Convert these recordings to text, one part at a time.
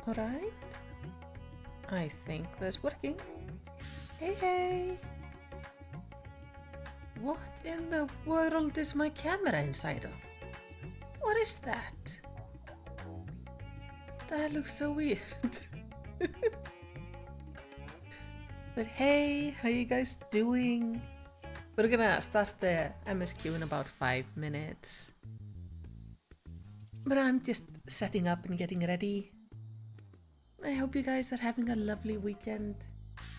Alright. I think that's working. Hey, hey! What in the world is my camera inside of? What is that? That looks so weird. But hey, how you guys doing? We're gonna start the MSQ in about 5 minutes. But I'm just setting up and getting ready. I hope you guys are having a lovely weekend.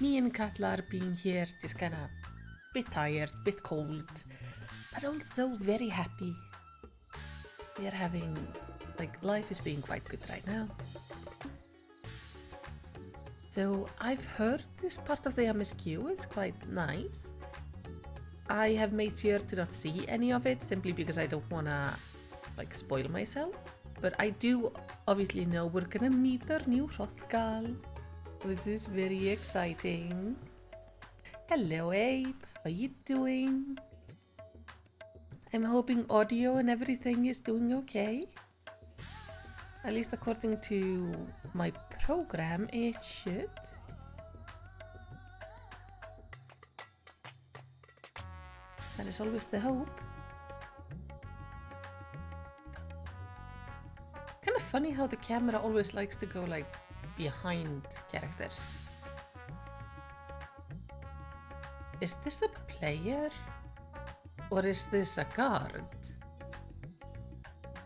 Me and Katla are being here, just kinda bit tired, bit cold, but also very happy. We are having, life is being quite good right now. So I've heard this part of the MSQ is quite nice. I have made sure to not see any of it simply because I don't wanna spoil myself. But I do obviously know we're gonna meet our new Hrothgar. This is very exciting. Hello Abe, how you doing? I'm hoping audio and everything is doing okay. At least according to my program, it should. That is always the hope. Kind of funny how the camera always likes to go behind characters. Is this a player? Or is this a guard?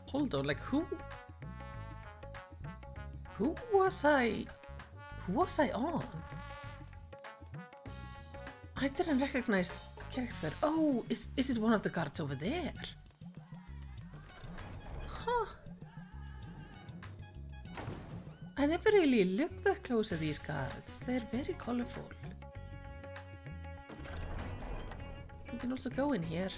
Hold on, who was I on? I didn't recognize the character. Oh, is it one of the guards over there? Huh. I never really looked that close at these guards. They're very colorful. You can also go in here.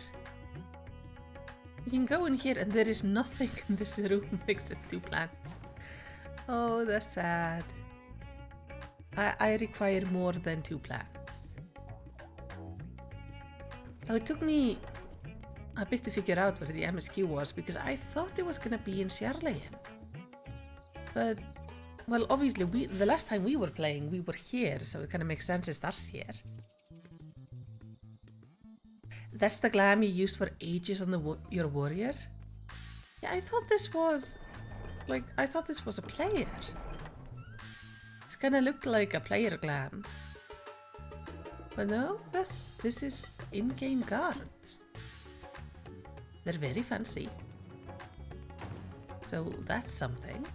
You can go in here and there is nothing in this room except 2 plants. Oh, that's sad. I require more than 2 plants. Now, it took me a bit to figure out where the MSQ was because I thought it was gonna be in Sharlayan. But, well, obviously, the last time we were playing, we were here, so it kind of makes sense it starts here. That's the glam you used for ages on your warrior? Yeah, I thought this was a player. It's gonna look like a player glam. But no, this is in-game guards. They're very fancy. So that's something.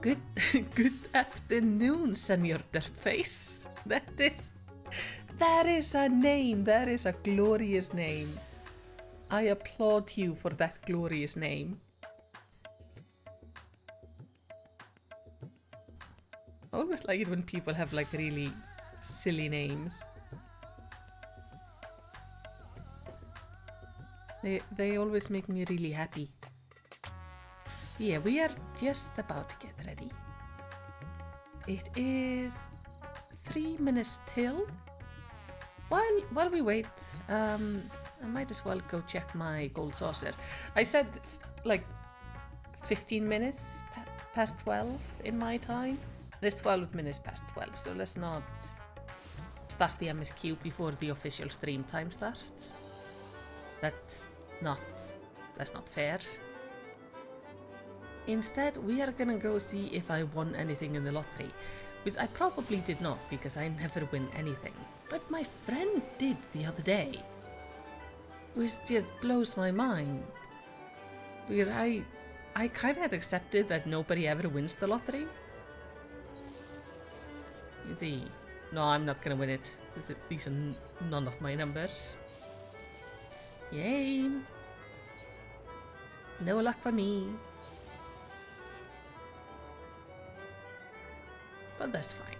Good afternoon, Senor Dirtface. That is a name. That is a glorious name. I applaud you for that glorious name. I always like it when people have really silly names. They always make me really happy. Yeah, we are just about to get ready. It is 3 minutes till. While we wait, I might as well go check my gold saucer. I said 15 minutes past 12 in my time. It's 12 minutes past 12, so let's not start the MSQ before the official stream time starts. That's not fair. Instead, we are gonna go see if I won anything in the lottery, which I probably did not because I never win anything. But my friend did the other day, which just blows my mind. Because I kind of had accepted that nobody ever wins the lottery. You see, no, I'm not gonna win it. These are none of my numbers. Yay! No luck for me. But that's fine.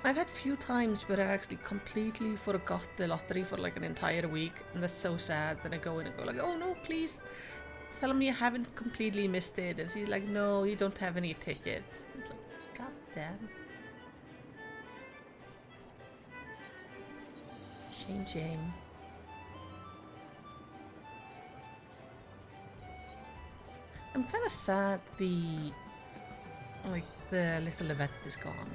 I've had few times where I actually completely forgot the lottery for an entire week, and that's so sad. Then I go in and go oh no, please tell me you haven't completely missed it. And she's like, no, you don't have any ticket. It's god damn. Shame. I'm kind of sad the little event is gone.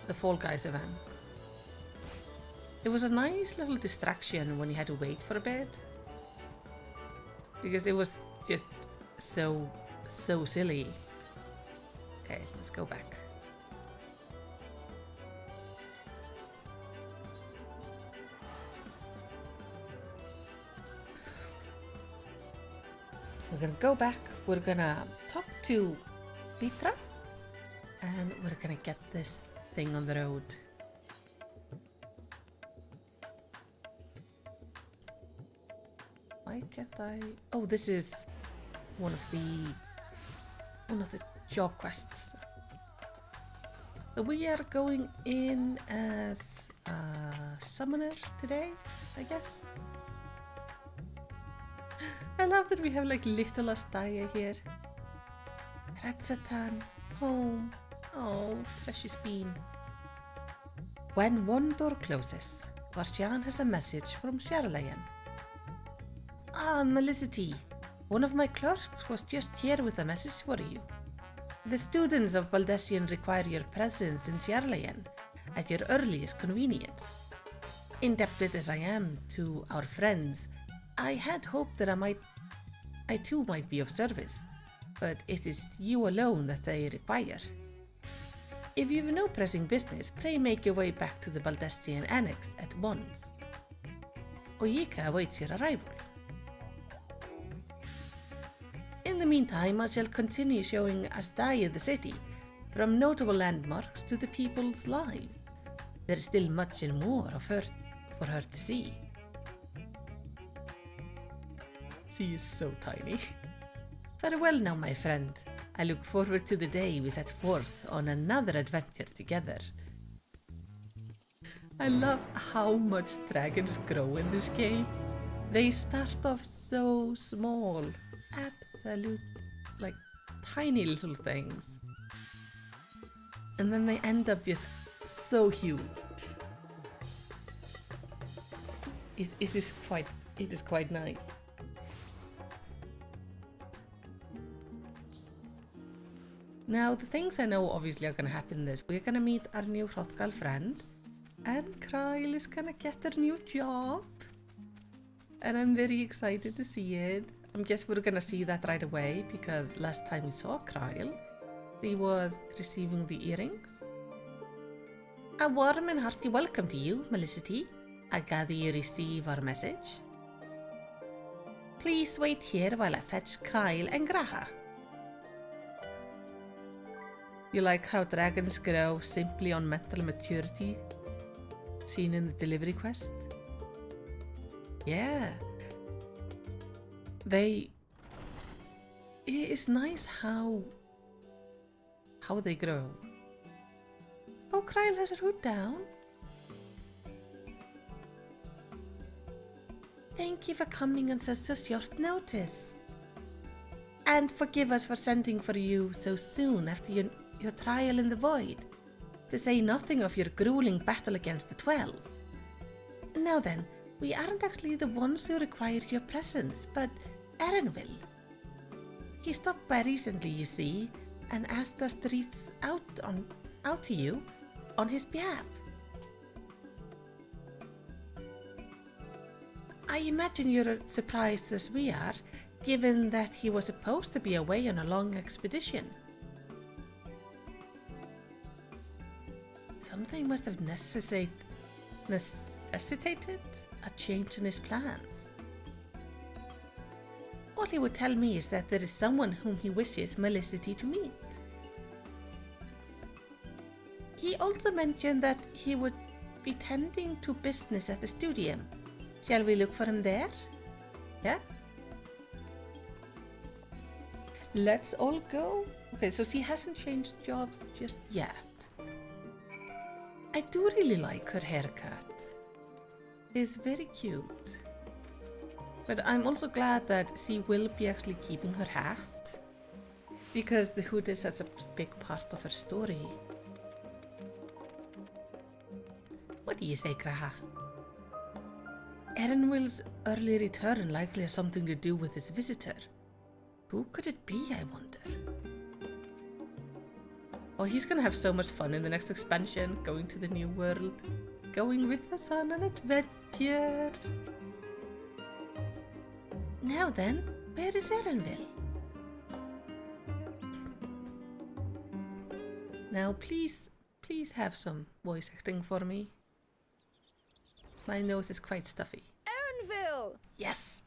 The Fall Guys event. It was a nice little distraction when you had to wait for a bit. Because it was just so silly. Okay, let's go back. We're gonna go back, we're gonna talk to Petra, and we're gonna get this thing on the road. Why can't I? Oh, this is one of the job quests. So we are going in as a summoner today, I guess. I love that we have like little Astaya here. Ratsatan, home. Oh, precious bean. When one door closes, Varsjan has a message from Sherlayan. Ah, Melicity. One of my clerks was just here with a message for you. The students of Baldessian require your presence in Sherlayan at your earliest convenience. Indebted as I am to our friends, I had hoped that I too might be of service, but it is you alone that they require. If you have no pressing business, pray make your way back to the Baldessian Annex at once. Oyika awaits your arrival. In the meantime, I shall continue showing Astaya the city, from notable landmarks to the people's lives. There is still much and more of her for her to see. She is so tiny. Farewell now, my friend. I look forward to the day we set forth on another adventure together. I love how much dragons grow in this game. They start off so small. Absolute, like, tiny little things. And then they end up just so huge. It is quite nice. Now, the things I know obviously are going to happen in this. We're going to meet our new Hrothgar friend, and Kyle is going to get her new job. And I'm very excited to see it. I guess we're going to see that right away, because last time we saw Kyle, he was receiving the earrings. A warm and hearty welcome to you, Melicity. I gather you receive our message. Please wait here while I fetch Kyle and Graha. You like how dragons grow simply on mental maturity, seen in the delivery quest? Yeah. It is nice how they grow. Oh, Kyle has her hood down. Thank you for coming on such a short notice. And forgive us for sending for you so soon after your trial in the void, to say nothing of your grueling battle against the 12. Now then, we aren't actually the ones who require your presence, but Aaron will. He stopped by recently, you see, and asked us to reach out to you on his behalf. I imagine you're as surprised as we are, given that he was supposed to be away on a long expedition. Something must have necessitated a change in his plans. All he would tell me is that there is someone whom he wishes Melicity to meet. He also mentioned that he would be tending to business at the studio. Shall we look for him there? Yeah? Let's all go. Okay, so she hasn't changed jobs just yet. I do really like her haircut. It's very cute. But I'm also glad that she will be actually keeping her hat, because the hood is such a big part of her story. What do you say, Graha? Erenwill's early return likely has something to do with his visitor. Who could it be, I wonder? Oh, he's gonna have so much fun in the next expansion, going to the new world, going with us on an adventure. Now then, where is Erenville? Now please have some voice acting for me. My nose is quite stuffy. Erenville! Yes!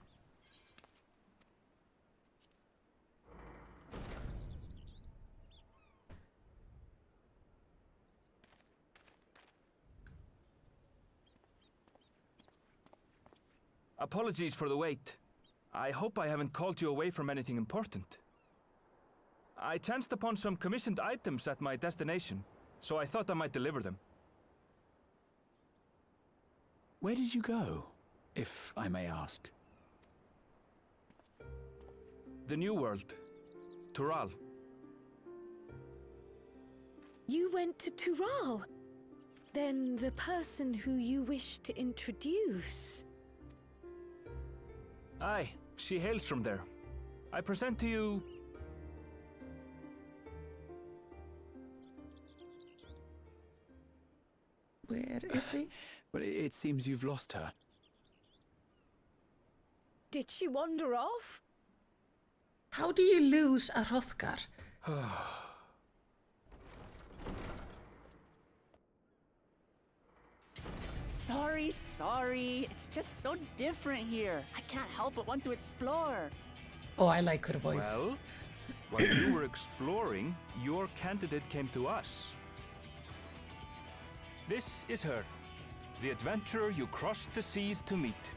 Apologies for the wait. I hope I haven't called you away from anything important. I chanced upon some commissioned items at my destination, so I thought I might deliver them. Where did you go, if I may ask? The New World. Tural. You went to Tural? Then the person who you wish to introduce... Aye, she hails from there. I present to you... Where is he? But it seems you've lost her. Did she wander off? How do you lose a Hrothgar? Sorry. It's just so different here. I can't help but want to explore. Oh, I like her voice. Well, while you were exploring, your candidate came to us. This is her, the adventurer you crossed the seas to meet.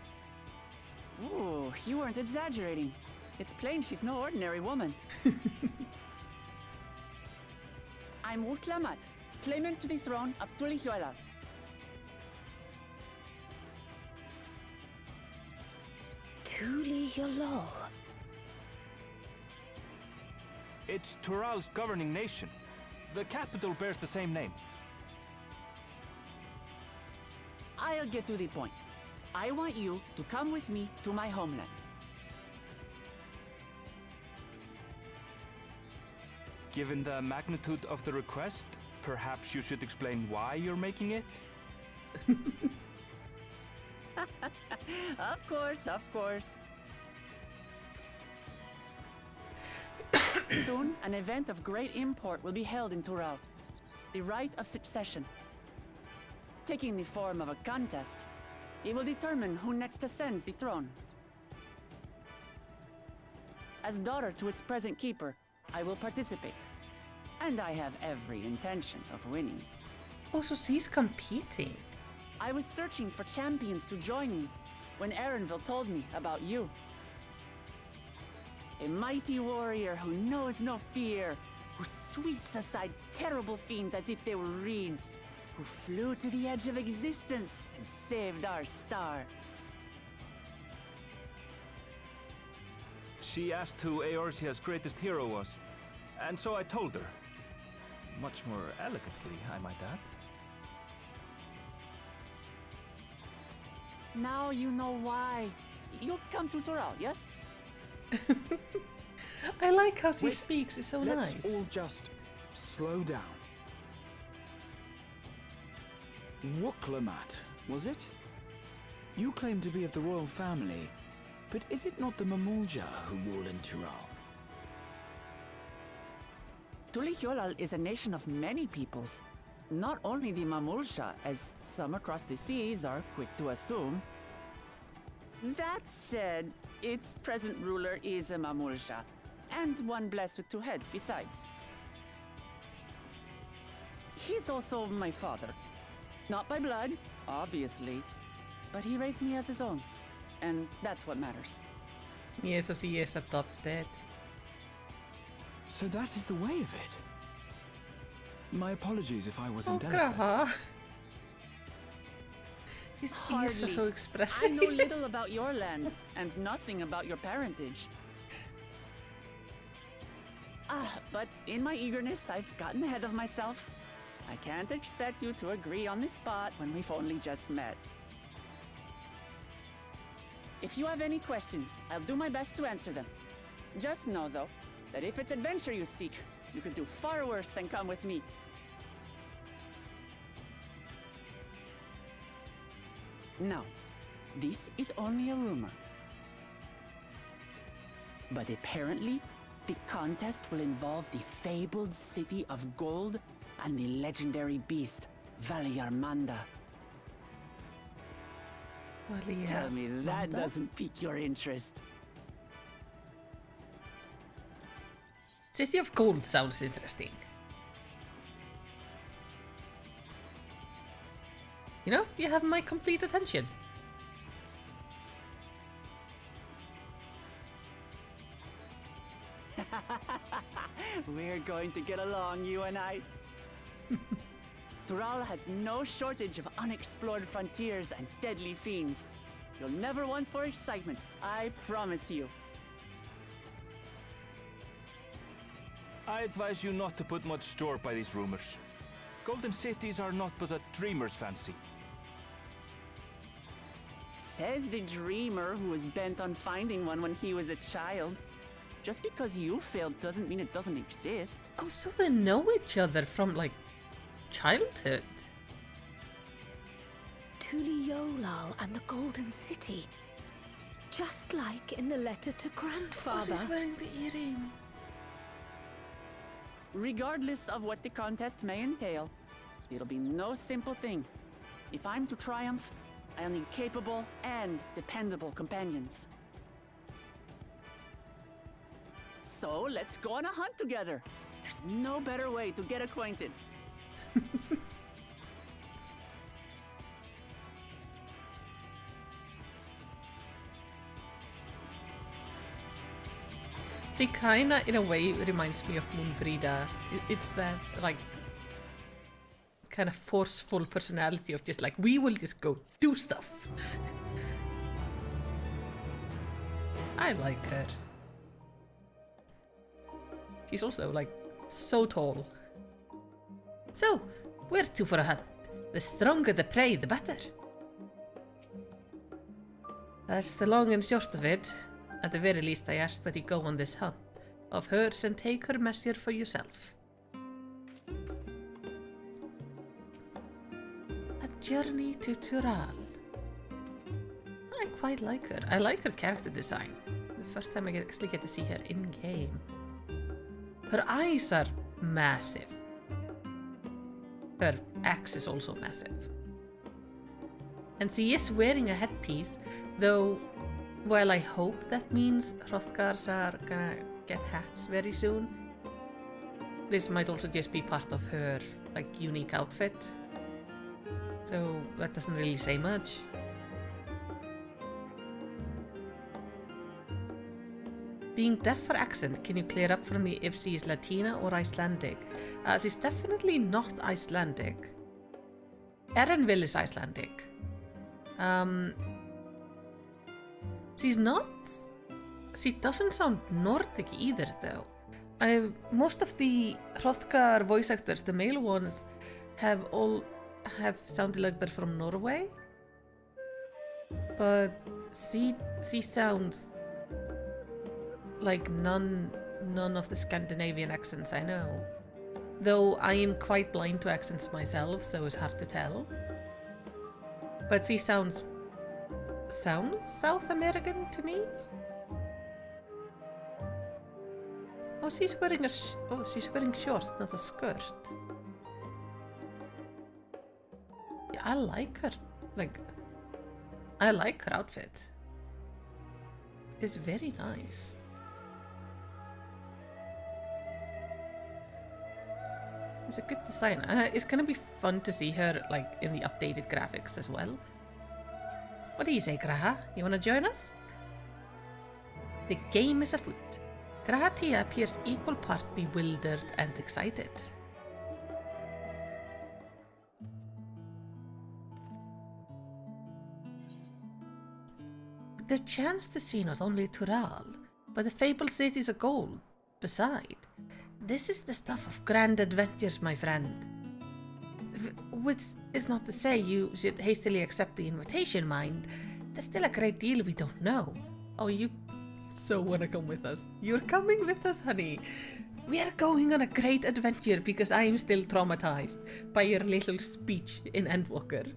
Ooh, you weren't exaggerating. It's plain she's no ordinary woman. I'm Uklamat, claimant to the throne of Tulihyola. Tulihyola. It's Tural's governing nation. The capital bears the same name. I'll get to the point. I want you to come with me to my homeland. Given the magnitude of the request, perhaps you should explain why you're making it? Of course. Soon, an event of great import will be held in Tural. The Rite of Succession. Taking the form of a contest, it will determine who next ascends the throne. As daughter to its present keeper, I will participate. And I have every intention of winning. Oh, so she's competing. I was searching for champions to join me when Erenville told me about you. A mighty warrior who knows no fear, who sweeps aside terrible fiends as if they were reeds, who flew to the edge of existence and saved our star. She asked who Eorzea's greatest hero was, and so I told her. Much more elegantly, I might add. Now you know why. You'll come to Tural, yes? I like how she Wait, speaks, it's so Let's nice. all just slow down. Wuklamat, was it? You claim to be of the royal family, but is it not the Mamulja who rule in Tural? Tulihyola is a nation of many peoples. Not only the Mamulsha, as some across the seas are quick to assume. That said, its present ruler is a Mamulsha, and one blessed with two heads besides. He's also my father. Not by blood, obviously, but he raised me as his own, and that's what matters. Yeah, so she is adopted. So that is the way of it. My apologies if I was Oh, indelicate. Graha. His ears are Hardly. so I expressive. know little about your land, and nothing about your parentage. But in my eagerness, I've gotten ahead of myself. I can't expect you to agree on the spot when we've only just met. If you have any questions, I'll do my best to answer them. Just know, though, that if it's adventure you seek, you could do far worse than come with me. Now, this is only a rumor. But apparently, the contest will involve the fabled city of gold and the legendary beast, Valyarmanda. Tell me that doesn't pique your interest. City of Gold sounds interesting. You know, you have my complete attention. We're going to get along, you and I. Tural has no shortage of unexplored frontiers and deadly fiends. You'll never want for excitement, I promise you. I advise you not to put much store by these rumors. Golden cities are not but a dreamer's fancy. Says the dreamer who was bent on finding one when he was a child. Just because you failed doesn't mean it doesn't exist. Oh, so they know each other from, like, childhood? Tuliolal and the Golden City. Just like in the letter to Oh, Grandfather. she's wearing the earring. Regardless of what the contest may entail, it'll be no simple thing. If I'm to triumph, I'll need capable and dependable companions. So let's go on a hunt together. There's no better way to get acquainted. See, kinda, in a way, it reminds me of Moonbreeder. It's that, like, kind of forceful personality of just like, we will just go do stuff. I like her. She's also, like, so tall. So, where to for a hunt? The stronger the prey, the better. That's the long and short of it. At the very least, I ask that you go on this hunt of hers and take her measure for yourself. A journey to Tural. I quite like her. I like her character design. The first time I actually get to see her in-game. Her eyes are massive. Her axe is also massive. And she is wearing a headpiece, though while I hope that means Hrothgars are gonna get hats very soon, this might also just be part of her, like, unique outfit. So that doesn't really say much. Being deaf for accent, can you clear up for me if she is Latina or Icelandic? She's definitely not Icelandic. Erenville is Icelandic. She's not... She doesn't sound Nordic either, though. Most of the Hrothgar voice actors, the male ones, have sounded like they're from Norway. But she sounds like none of the Scandinavian accents I know. Though I am quite blind to accents myself, so it's hard to tell. But she sounds South American to me. Oh, she's wearing she's wearing shorts, not a skirt. Yeah, I like her. Like, I like her outfit. It's very nice. It's a good design. It's gonna be fun to see her, like, in the updated graphics as well. What do you say, Graha? You wanna join us? The game is afoot. Grahatia appears equal part bewildered and excited. The chance to see not only Tural, but the fabled cities of gold beside. This is the stuff of grand adventures, my friend. Which is not to say you should hastily accept the invitation, mind. There's still a great deal we don't know. Oh, you so wanna come with us. You're coming with us, honey. We are going on a great adventure because I am still traumatized by your little speech in Endwalker.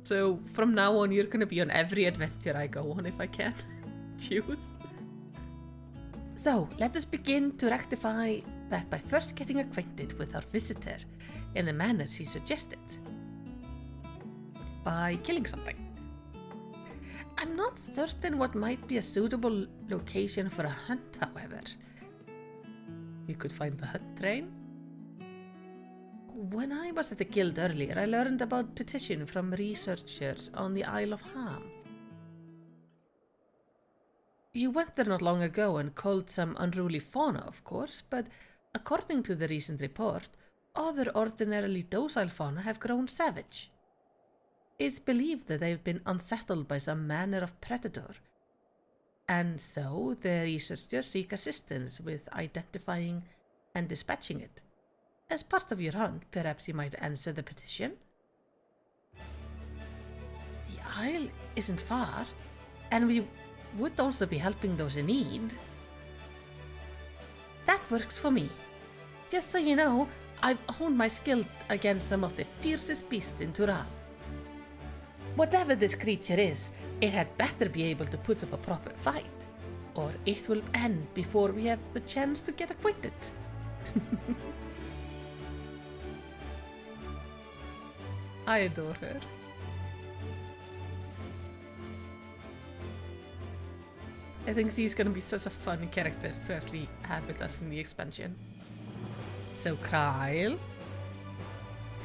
So from now on, you're gonna be on every adventure I go on if I can choose. So let us begin to rectify that by first getting acquainted with our visitor in the manner she suggested. By killing something. I'm not certain what might be a suitable location for a hunt, however. You could find the hunt train. When I was at the guild earlier, I learned about petition from researchers on the Isle of Ham. You went there not long ago and culled some unruly fauna, of course, but according to the recent report, other ordinarily docile fauna have grown savage. It's believed that they've been unsettled by some manner of predator, and so the researchers seek assistance with identifying and dispatching it. As part of your hunt, perhaps you might answer the petition? The Isle isn't far, and we would also be helping those in need. That works for me. Just so you know, I've honed my skill against some of the fiercest beasts in Tural. Whatever this creature is, it had better be able to put up a proper fight, or it will end before we have the chance to get acquainted. I adore her. I think she's gonna be such a fun character to actually have with us in the expansion. So Kyle.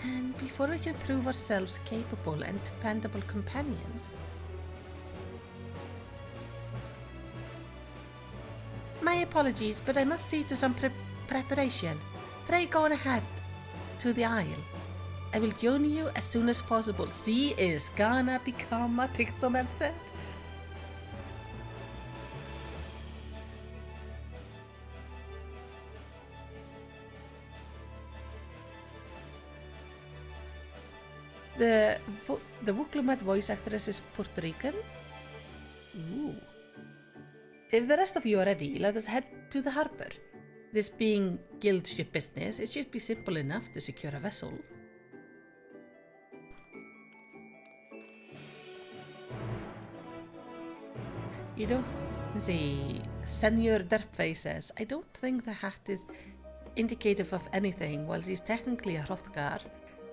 And before we can prove ourselves capable and dependable companions. My apologies, but I must see to some preparation. Pray go on ahead to the Isle. I will join you as soon as possible. She is gonna become a TikTok said. The Wuklumat voice actress is Puerto Rican. Ooh. If the rest of you are ready, let us head to the harbor. This being guild ship business, it should be simple enough to secure a vessel. You don't see. Senor Derpfey says, I don't think the hat is indicative of anything. While he's technically a Hrothgar,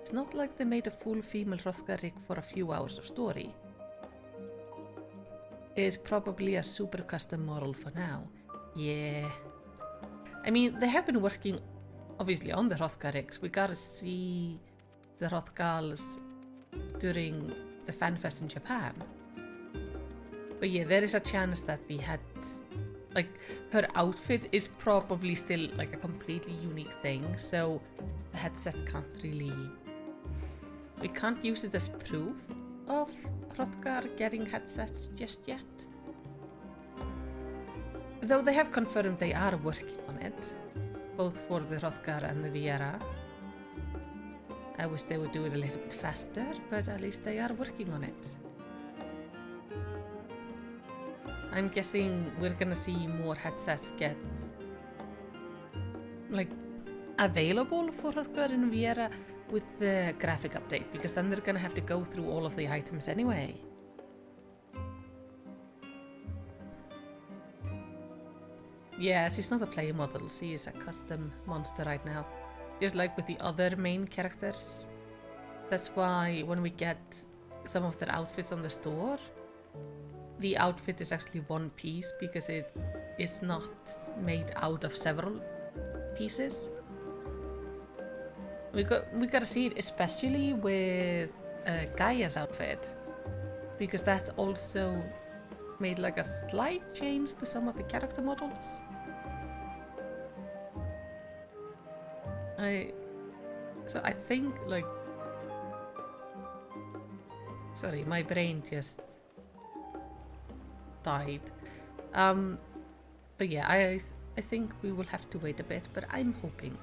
it's not like they made a full female Hrothgar rig for a few hours of story. It's probably a super custom model for now. Yeah. I mean, they have been working, obviously, on the Hrothgar rigs. We gotta see the Hrothgals during the FanFest in Japan. But yeah, there is a chance that the hat, like, her outfit is probably still, like, a completely unique thing, so the headset can't really... We can't use it as proof of Hrothgar getting headsets just yet. Though they have confirmed they are working on it, both for the Hrothgar and the Viera. I wish they would do it a little bit faster, but at least they are working on it. I'm guessing we're gonna see more headsets get, like, available for Hrothgar and Viera with the graphic update, because then they're gonna have to go through all of the items anyway. Yeah, she's not a play model, she is a custom monster right now. Just like with the other main characters. That's why when we get some of their outfits on the store, the outfit is actually one piece because it is not made out of several pieces. We gotta see it especially with Gaia's outfit, because that also made like a slight change to some of the character models. So I think, like, sorry, my brain just died. But yeah, I think we will have to wait a bit, but I'm hoping.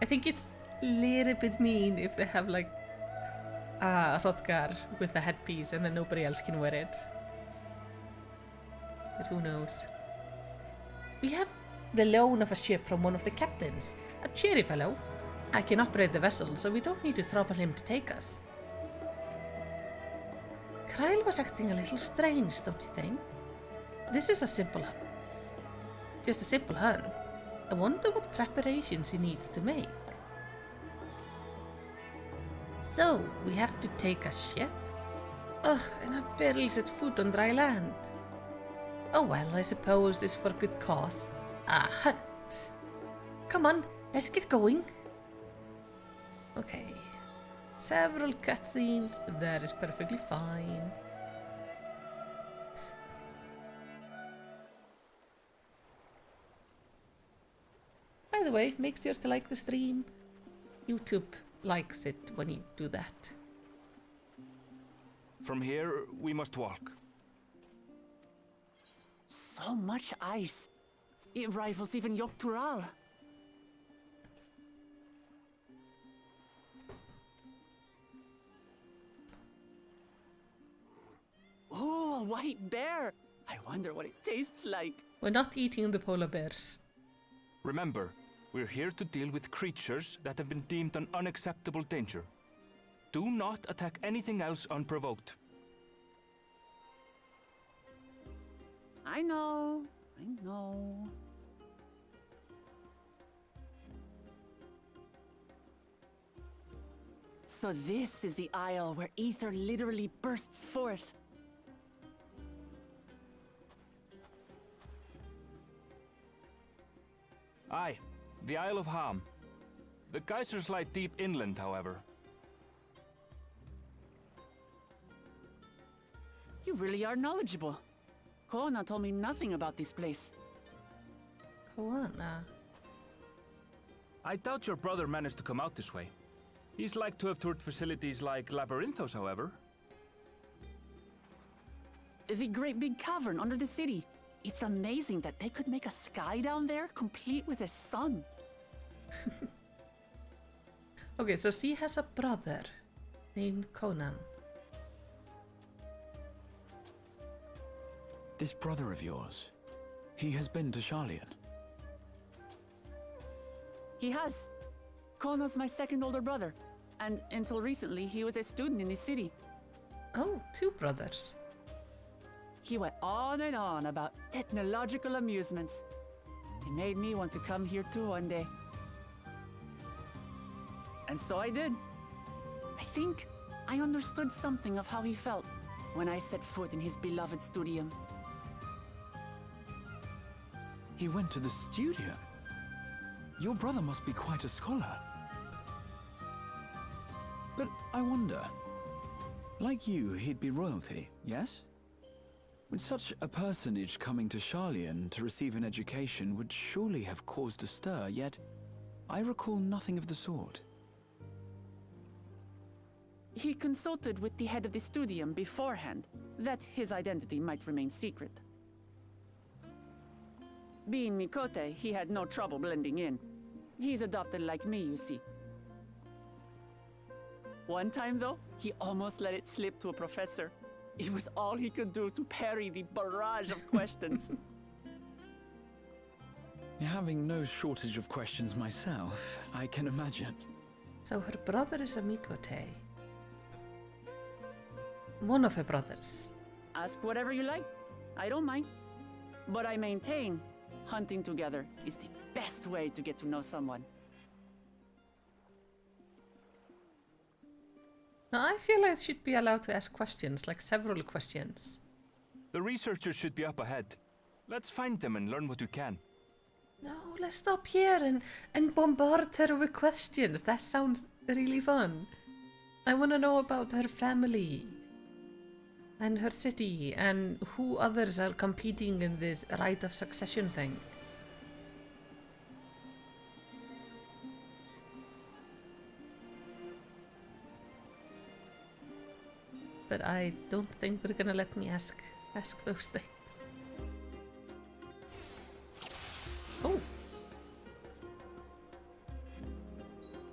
I think it's a little bit mean if they have like Hrothgar with a headpiece and then nobody else can wear it. but who knows. We have the loan of a ship from one of the captains, a cheery fellow. I can operate the vessel, so we don't need to trouble him to take us. Kyle was acting a little strange, don't you think? This is just a simple hunt. I wonder what preparations he needs to make. So, we have to take a ship? Ugh, and a barrel set foot on dry land. Oh well, I suppose it's for good cause. A hunt. Come on, let's get going. Okay. Several cutscenes, that is perfectly fine. By the way, make sure to like the stream. YouTube likes it when you do that. From here, we must walk. So much ice. It rivals even Yogg-Tural. Oh, a white bear! I wonder what it tastes like. We're not eating the polar bears. Remember, we're here to deal with creatures that have been deemed an unacceptable danger. Do not attack anything else unprovoked. I know. So this is the isle where ether literally bursts forth. Aye, the Isle of Ham. The geysers lie deep inland, however. You really are knowledgeable. Kona told me nothing about this place. Koana. I doubt your brother managed to come out this way. He's like to have toured facilities like Labyrinthos, however. The great big cavern under the city. It's amazing that they could make a sky down there complete with a sun. Okay, so she has a brother named Conan. This brother of yours, he has been to Sharlayan. He has. Kona's my second older brother. And until recently, he was a student in the city. Oh, two brothers. He went on and on about technological amusements. It made me want to come here too one day. And so I did. I think I understood something of how he felt when I set foot in his beloved studium. He went to the studio. Your brother must be quite a scholar. But I wonder, like you, he'd be royalty, yes? With such a personage coming to Sharlayan to receive an education would surely have caused a stir, yet I recall nothing of the sort. He consulted with the head of the studium beforehand, that his identity might remain secret. Being Mikote, he had no trouble blending in. He's adopted like me, you see. One time, though, he almost let it slip to a professor. It was all he could do to parry the barrage of questions. Having no shortage of questions myself, I can imagine. So her brother is a Mikote. One of her brothers. Ask whatever you like. I don't mind. But I maintain hunting together is the best way to get to know someone. Now, I feel I should be allowed to ask questions, like several questions. The researchers should be up ahead. Let's find them and learn what we can. No, let's stop here and bombard her with questions. That sounds really fun. I want to know about her family and her city and who others are competing in this right of succession thing. But I don't think they're gonna let me ask those things. Oh!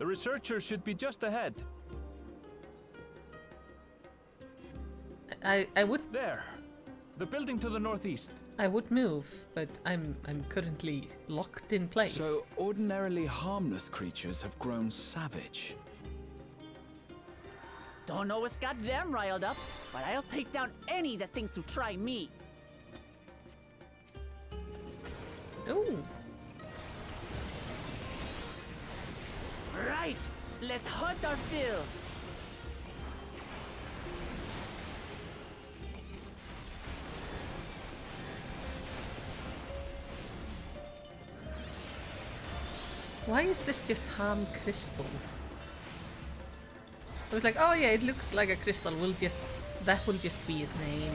The researchers should be just ahead. I would... There. The building to the northeast. I would move, but I'm currently locked in place. So ordinarily harmless creatures have grown savage. Don't know what's got them riled up, but I'll take down any that thinks to try me. Oh, Right, let's hunt our fill. why is this just harm crystal? I was like, oh yeah, it looks like a crystal. That will just be his name.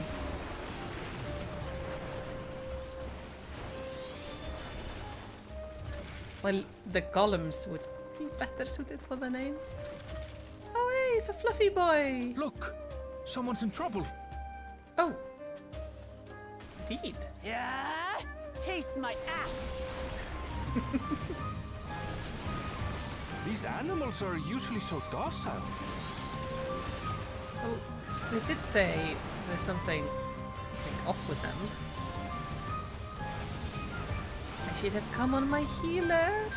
Well, the golems would be better suited for the name. Oh hey, it's a fluffy boy. Look! Someone's in trouble! Oh, indeed. Yeah, taste my axe. These animals are usually so docile. Oh, they did say there's something up with them. I should have come on my healers.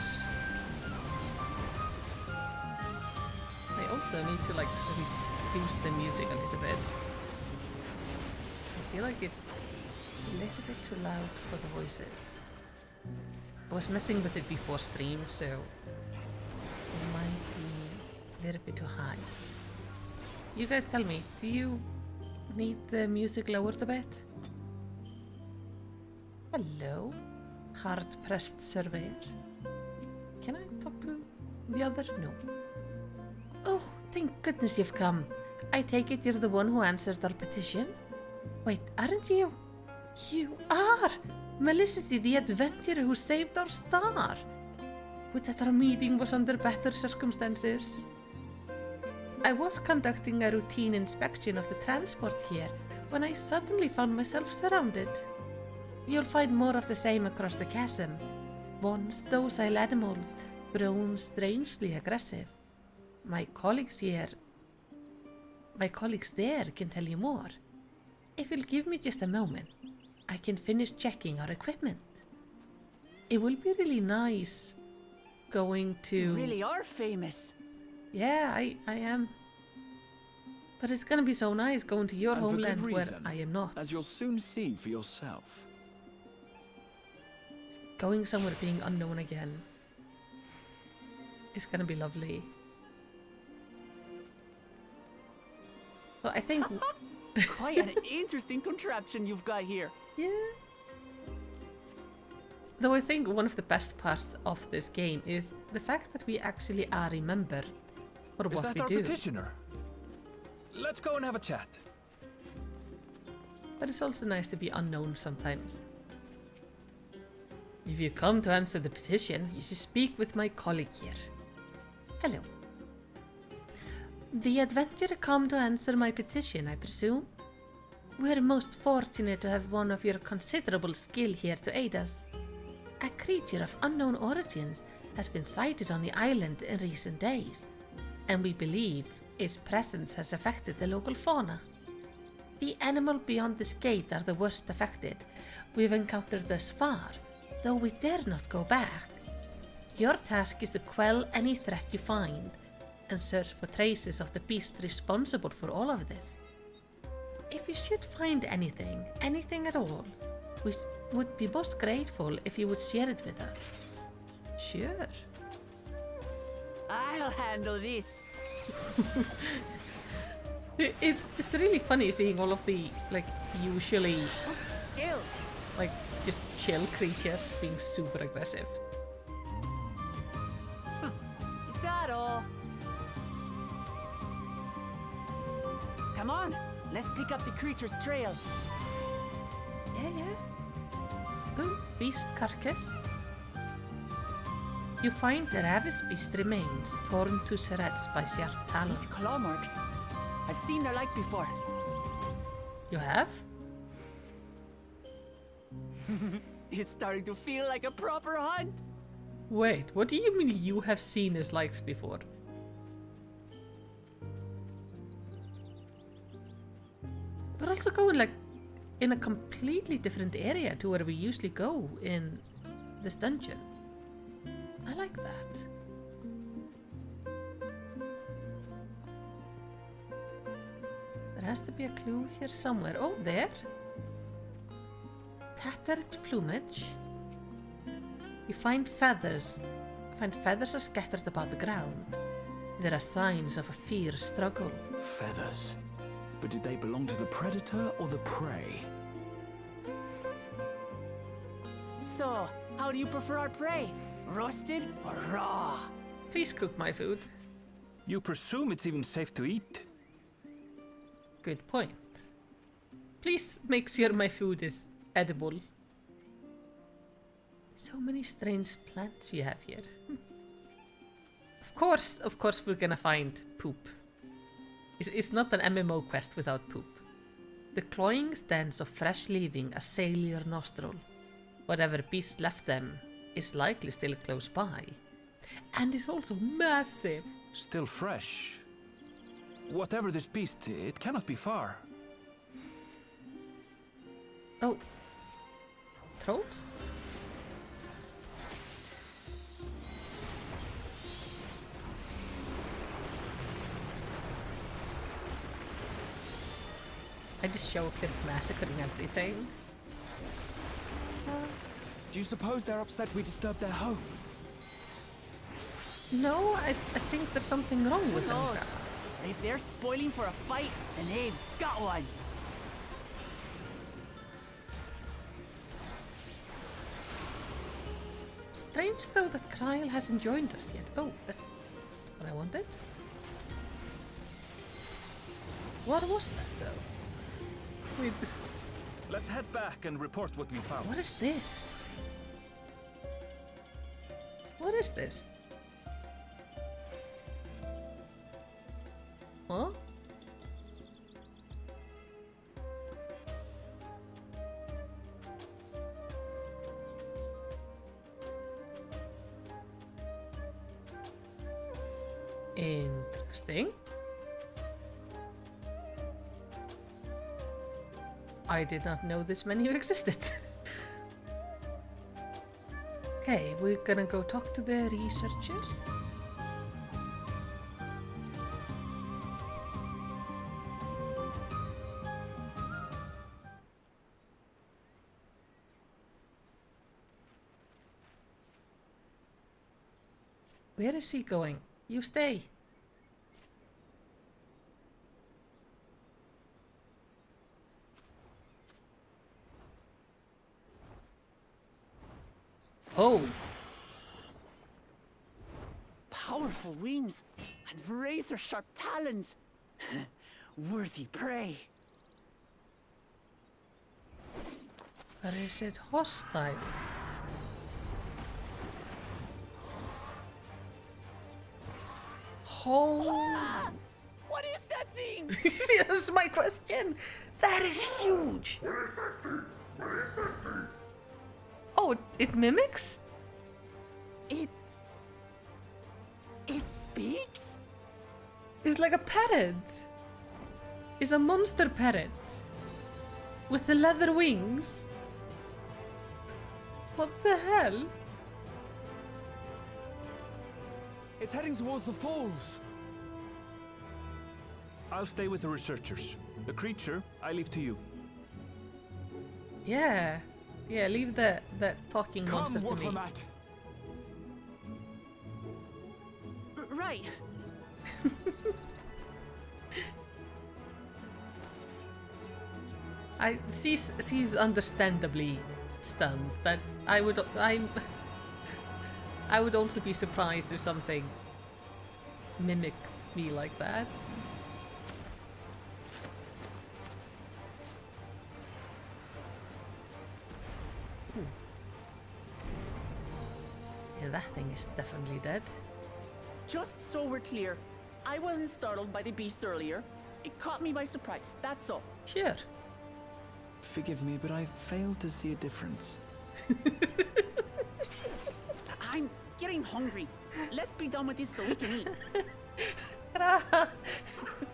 I also need to like reduce the music a little bit. I feel like it's a little bit too loud for the voices. I was messing with it before stream, so it might be a little bit too high. You guys tell me, do you need the music lowered a bit? Hello, hard-pressed surveyor. Can I talk to the other? No. Oh, thank goodness you've come. I take it you're the one who answered our petition? Wait, aren't you? You are! Melicity, the adventurer who saved our star! Would that our meeting was under better circumstances? I was conducting a routine inspection of the transport here when I suddenly found myself surrounded. You'll find more of the same across the chasm. Once docile animals grown strangely aggressive. My colleagues there can tell you more. If you'll give me just a moment, I can finish checking our equipment. It will be really nice going to... You really are famous. Yeah, I am. But it's gonna be so nice going to your And for good homeland where reason, I am not. as you'll soon see for yourself. Going somewhere being unknown again. It's gonna be lovely. Well, I think... Quite an interesting contraption you've got here. Yeah. Though I think one of the best parts of this game is the fact that we actually are remembered for Is what that we our do. petitioner? Let's go and have a chat. But it's also nice to be unknown sometimes. If you come to answer the petition, you should speak with my colleague here. Hello. The adventurer come to answer my petition, I presume? We're most fortunate to have one of your considerable skill here to aid us. A creature of unknown origins has been sighted on the island in recent days, and we believe its presence has affected the local fauna. The animal beyond this gate are the worst affected we've encountered thus far, though we dare not go back. Your task is to quell any threat you find, and search for traces of the beast responsible for all of this. If you should find anything at all, we would be most grateful if you would share it with us. Sure. I'll handle this. It's really funny seeing all of the, like, usually, Hold still. like, just chill creatures being super aggressive. Is that all? Come on, let's pick up the creature's trail. Yeah. Good beast carcass. You find the ravished beast remains torn to shreds by sharp talons. These claw marks. I've seen their like before. You have? It's starting to feel like a proper hunt. Wait, what do you mean you have seen his likes before? We're also going like in a completely different area to where we usually go in this dungeon. I like that. There has to be a clue here somewhere. Oh, there. Tattered plumage. You find feathers. Feathers are scattered about the ground. There are signs of a fierce struggle. Feathers. But did they belong to the predator or the prey? So, how do you prefer our prey? Roasted or raw? Please cook my food. You presume it's even safe to eat? Good point. Please make sure my food is edible. So many strange plants you have here. Of course we're gonna find poop. It's not an MMO quest without poop. The cloying stench of fresh leaving assail your nostril. Whatever beast left them is likely still close by. And is also massive. Still fresh. Whatever this beast, it cannot be far. Oh. Trolls? I just show up here massacring everything. Do you suppose they're upset we disturbed their home? No, I think there's something wrong with Who them. knows? If they're spoiling for a fight, then they've got one. Strange though that Kyle hasn't joined us yet. Oh, that's what I wanted. What was that though? Wait, Let's head back and report what we found. what is this? What is this? Huh? Interesting. I did not know this menu existed. Okay, we're gonna go talk to the researchers. Where is he going? You stay. Oh, Powerful wings and razor-sharp talons. Worthy prey. but is it hostile? Oh, Ah! What is that thing? that's my question. That is huge. Oh, it mimics? It speaks? It's like a parrot. It's a monster parrot. With the leather wings. What the hell? It's heading towards the falls. I'll stay with the researchers. The creature, I leave to you. Yeah. Yeah, leave the talking Come, monster to me. Waklamat. Right. She's understandably stunned. I would also be surprised if something mimicked me like that. Ooh. Yeah, that thing is definitely dead. Just so we're clear, I wasn't startled by the beast earlier. It caught me by surprise, that's all. Sure. Forgive me, but I failed to see a difference. I'm getting hungry. Let's be done with this so we can eat. I'll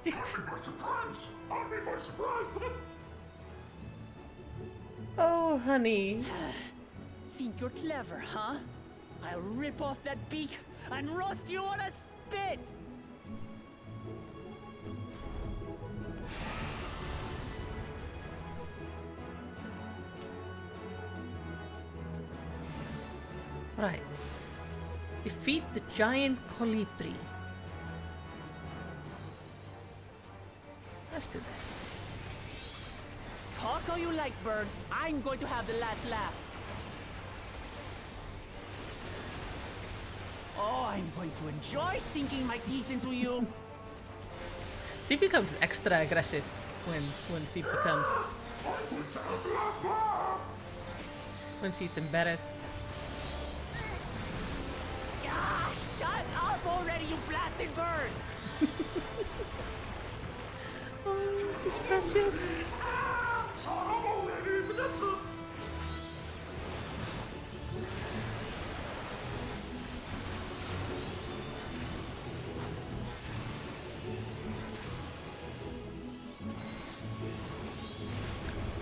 be my surprise! Oh, honey. Think you're clever, huh? I'll rip off that beak and roast you on a spit! Right. Defeat the giant colibri. Let's do this. Talk all you like, bird. I'm going to have the last laugh. Oh, I'm going to enjoy sinking my teeth into you. Steve becomes extra aggressive when she becomes... when she's embarrassed. Ah, shut up already, you blasted bird! Oh, she's precious.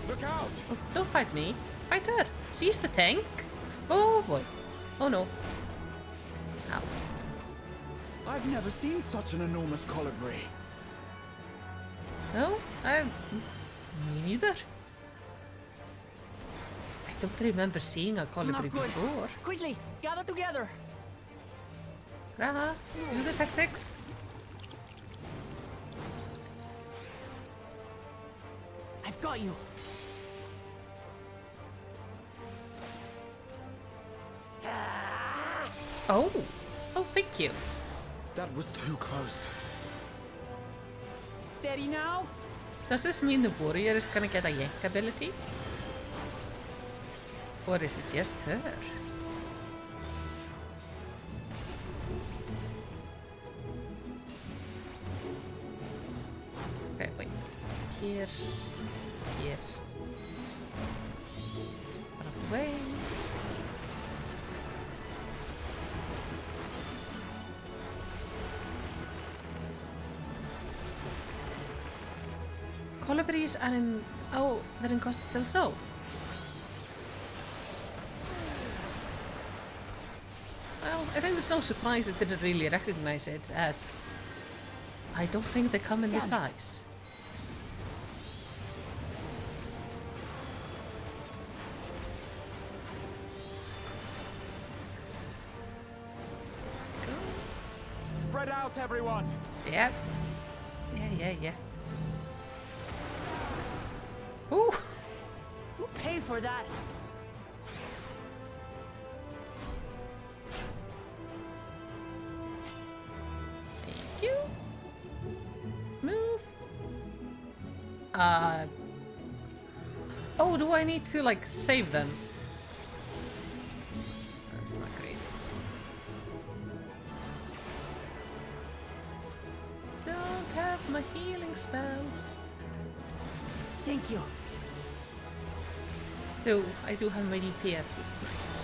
Look out! Oh, don't fight me. Fight her. She's the tank. Oh boy. Oh no. Ow. I've never seen such an enormous colibri. No? Me neither. I don't remember seeing a colibri Not good. before. Quickly, gather together. Graha, do the tactics. I've got you. Oh. Oh, thank you. That was too close. Steady now. Does this mean the warrior is gonna get a yank ability? Or is it just her? Okay, wait. Here. Here. Out of the way. Colibris are in... Oh, they're in Costa del Sol. Well, I think there's no surprise it didn't really recognize it, as I don't think they come in this Damn it. size. Spread out, everyone! Yep. Yeah. Ooh! Who paid for that? Thank you. Move. Oh, do I need to, like, save them? That's not great. Don't have my healing spells. Thank you. Though, I do have my DPS, which is nice.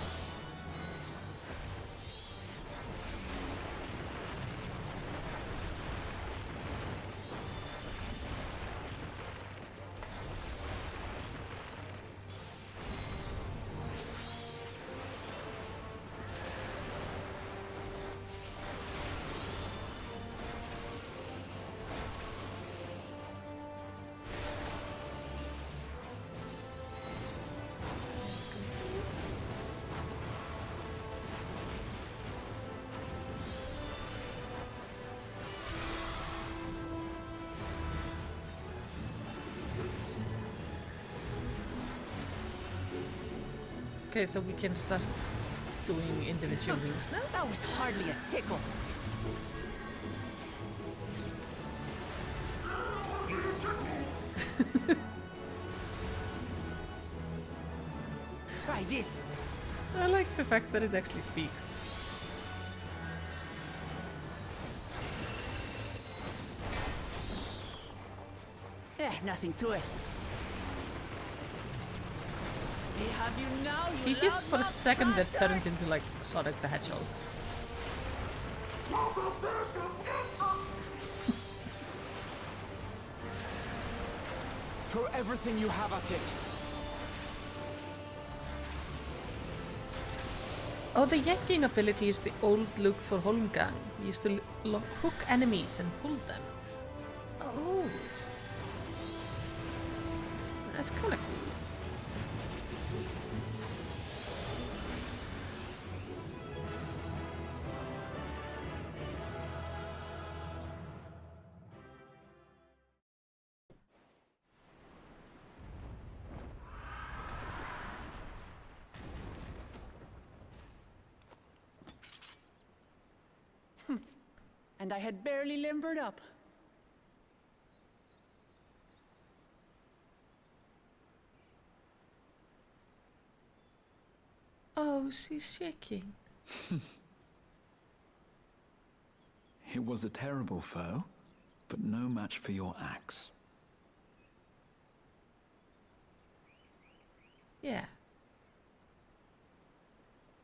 Okay, so we can start doing individual wings now. That was hardly a tickle. Try this. I like the fact that it actually speaks. Nothing to it. They have you now, you See, just for a loudmouth second that bastard! turned into like Sonic the Hedgehog. Throw everything you have at it. Oh, the yanking ability is the old look for Holmgang. You used to hook enemies and pull them. Oh. That's kind of cool. And I had barely limbered up. Oh, she's shaking. It was a terrible foe, but no match for your axe. Yeah.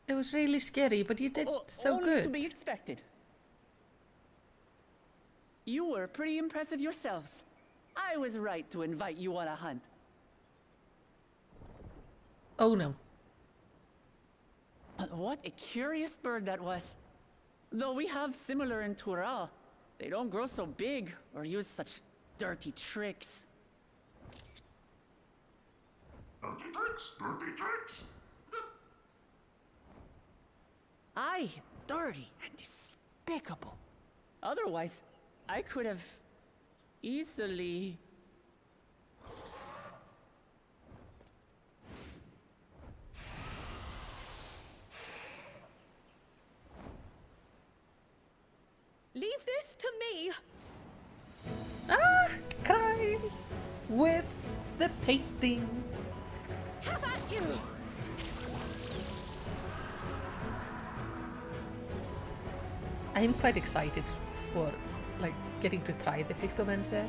It was really scary, but you did so only good. to be expected. You were pretty impressive yourselves. I was right to invite you on a hunt. Oh no. But what a curious bird that was. Though we have similar in Tural, they don't grow so big or use such dirty tricks. Dirty tricks, dirty tricks. Aye, dirty and despicable. Otherwise, I could have easily... Leave this to me! Ah! Cry! With the painting. Have at you! I'm quite excited for, like, getting to try the Pictomancer.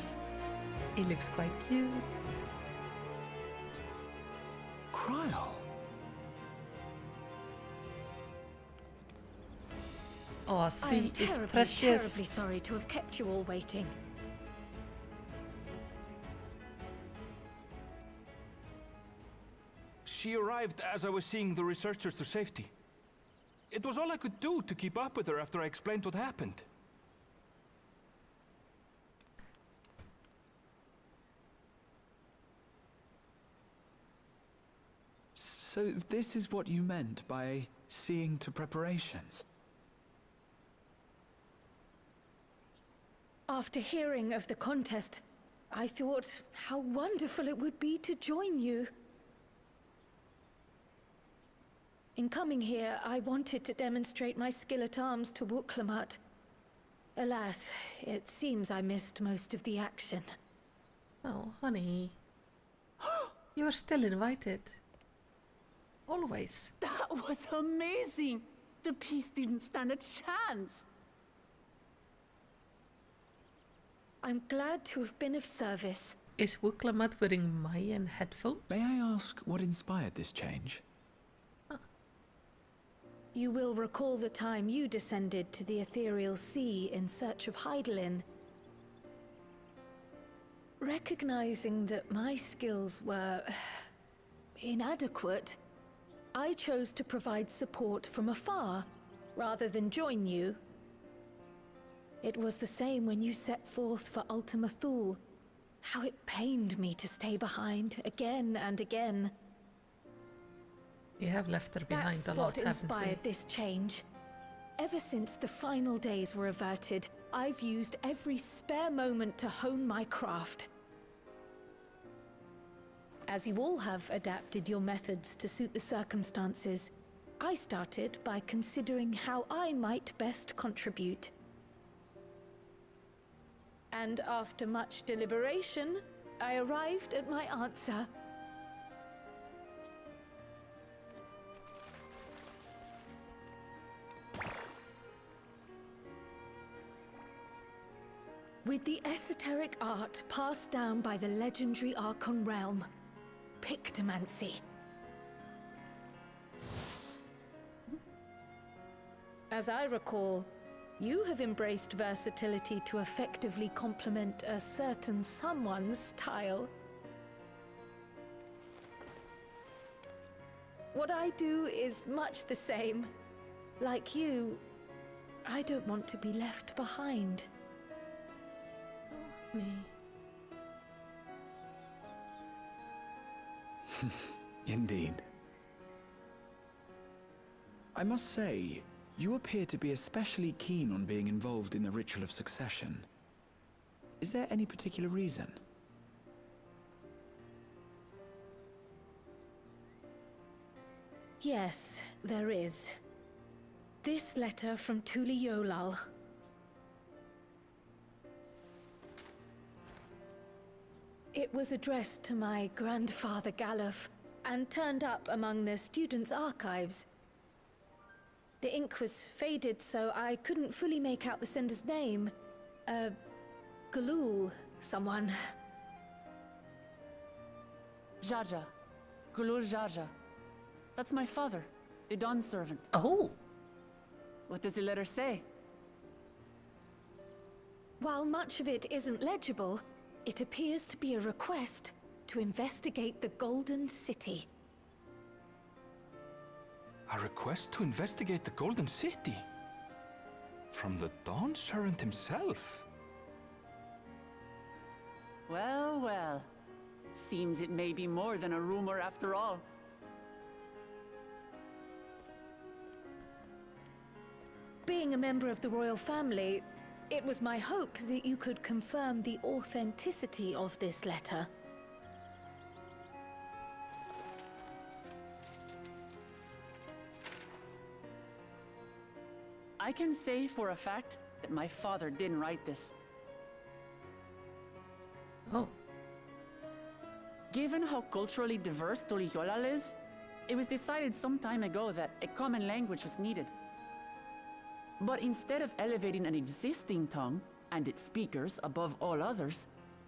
It looks quite cute. Cryle. Oh, I am see, it's terribly, precious. terribly sorry to have kept you all waiting. She arrived as I was seeing the researchers to safety. It was all I could do to keep up with her after I explained what happened. So this is what you meant by seeing to preparations? After hearing of the contest, I thought how wonderful it would be to join you. In coming here, I wanted to demonstrate my skill at arms to Wuklamat. Alas, it seems I missed most of the action. Oh, honey. You're still invited. Always. That was amazing! The piece didn't stand a chance! I'm glad to have been of service. Is Wuklamat wearing Mayan headphones? May I ask what inspired this change? You will recall the time you descended to the ethereal sea in search of Heidelin. Recognizing that my skills were inadequate, I chose to provide support from afar, rather than join you. It was the same when you set forth for Ultima Thule. How it pained me to stay behind, again and again. You have left her behind That's a lot, what haven't inspired we? this change. Ever since the final days were averted, I've used every spare moment to hone my craft. As you all have adapted your methods to suit the circumstances, I started by considering how I might best contribute. And after much deliberation, I arrived at my answer. With the esoteric art passed down by the legendary Archon realm, Pictomancy. As I recall, you have embraced versatility to effectively complement a certain someone's style. What I do is much the same. Like you, I don't want to be left behind. Me. Indeed. I must say, you appear to be especially keen on being involved in the ritual of succession. Is there any particular reason? Yes, there is. This letter from Tuli Yolal. It was addressed to my grandfather Galuf, and turned up among the students' archives. The ink was faded, so I couldn't fully make out the sender's name. Galul, someone. Jaja. Gulul Jaja. That's my father, the Dawn servant. Oh. What does the letter say? While much of it isn't legible, it appears to be a request to investigate the Golden City. A request to investigate the Golden City? From the Dawn servant himself? Well, well. Seems it may be more than a rumor after all. Being a member of the royal family, it was my hope that you could confirm the authenticity of this letter. I can say for a fact that my father didn't write this. Oh. Given how culturally diverse Toliholal is, it was decided some time ago that a common language was needed. But instead of elevating an existing tongue and its speakers above all others,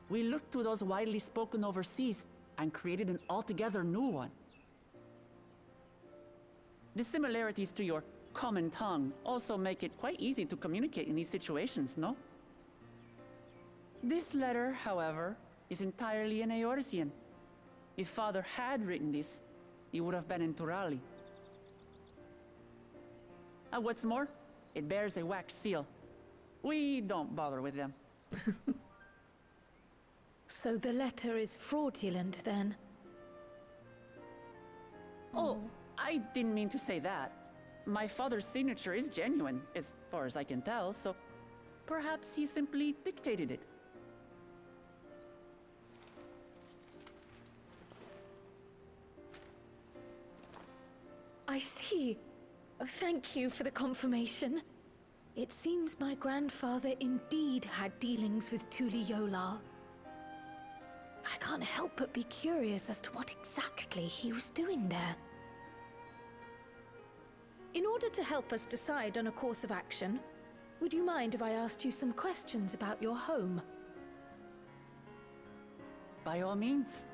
we looked to those widely spoken overseas and created an altogether new one. The similarities to your common tongue also make it quite easy to communicate in these situations, no? This letter, however, is entirely in Eorzean. If Father had written this, it would have been in Turali. And what's more, it bears a wax seal. We don't bother with them. So the letter is fraudulent, then? Oh, I didn't mean to say that. My father's signature is genuine, as far as I can tell, so perhaps he simply dictated it. I see. Oh, thank you for the confirmation. It seems my grandfather indeed had dealings with Tuli Yolal. I can't help but be curious as to what exactly he was doing there. In order to help us decide on a course of action, would you mind if I asked you some questions about your home? By all means.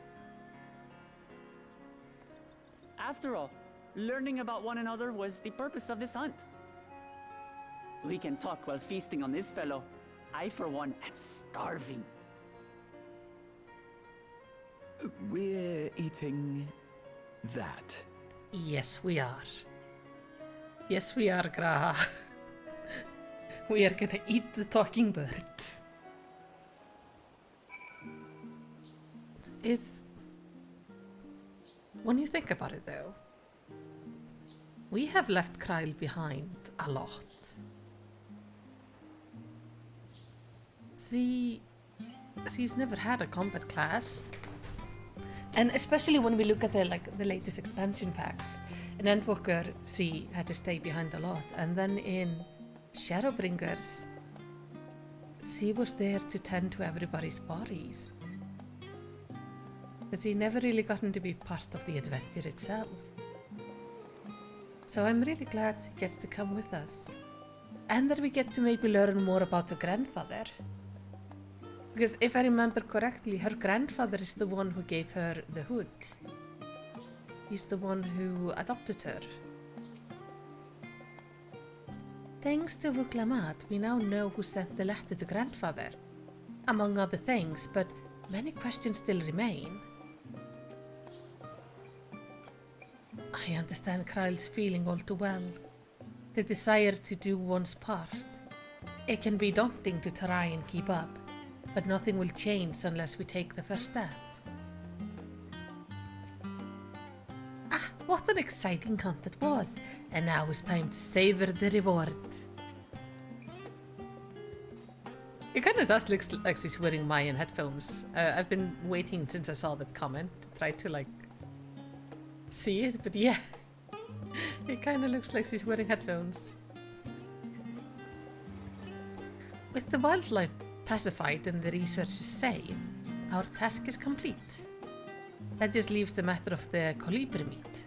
After all, learning about one another was the purpose of this hunt. We can talk while feasting on this fellow. I, for one, am starving. We're eating that. Yes, we are. Yes, we are, Graha. We are gonna eat the talking bird. It's... When you think about it, though, we have left Kryl behind a lot. She's never had a combat class. And especially when we look at the latest expansion packs, in Endwalker she had to stay behind a lot, and then in Shadowbringers she was there to tend to everybody's bodies. But she never really gotten to be part of the adventure itself. So I'm really glad she gets to come with us. And that we get to maybe learn more about her grandfather. Because if I remember correctly, her grandfather is the one who gave her the hood. He's the one who adopted her. Thanks to Vuklamat, we now know who sent the letter to grandfather, among other things, but many questions still remain. I understand Kryl's feeling all too well. the desire to do one's part. It can be daunting to try and keep up, but nothing will change unless we take the first step. Ah, what an exciting hunt it was, and now it's time to savor the reward. It kind of does look like she's wearing Mayan headphones. I've been waiting since I saw that comment to try to like see it, but yeah, it kind of looks like she's wearing headphones. With the wildlife pacified and the researchers safe, our task is complete. That just leaves the matter of the colibri meat.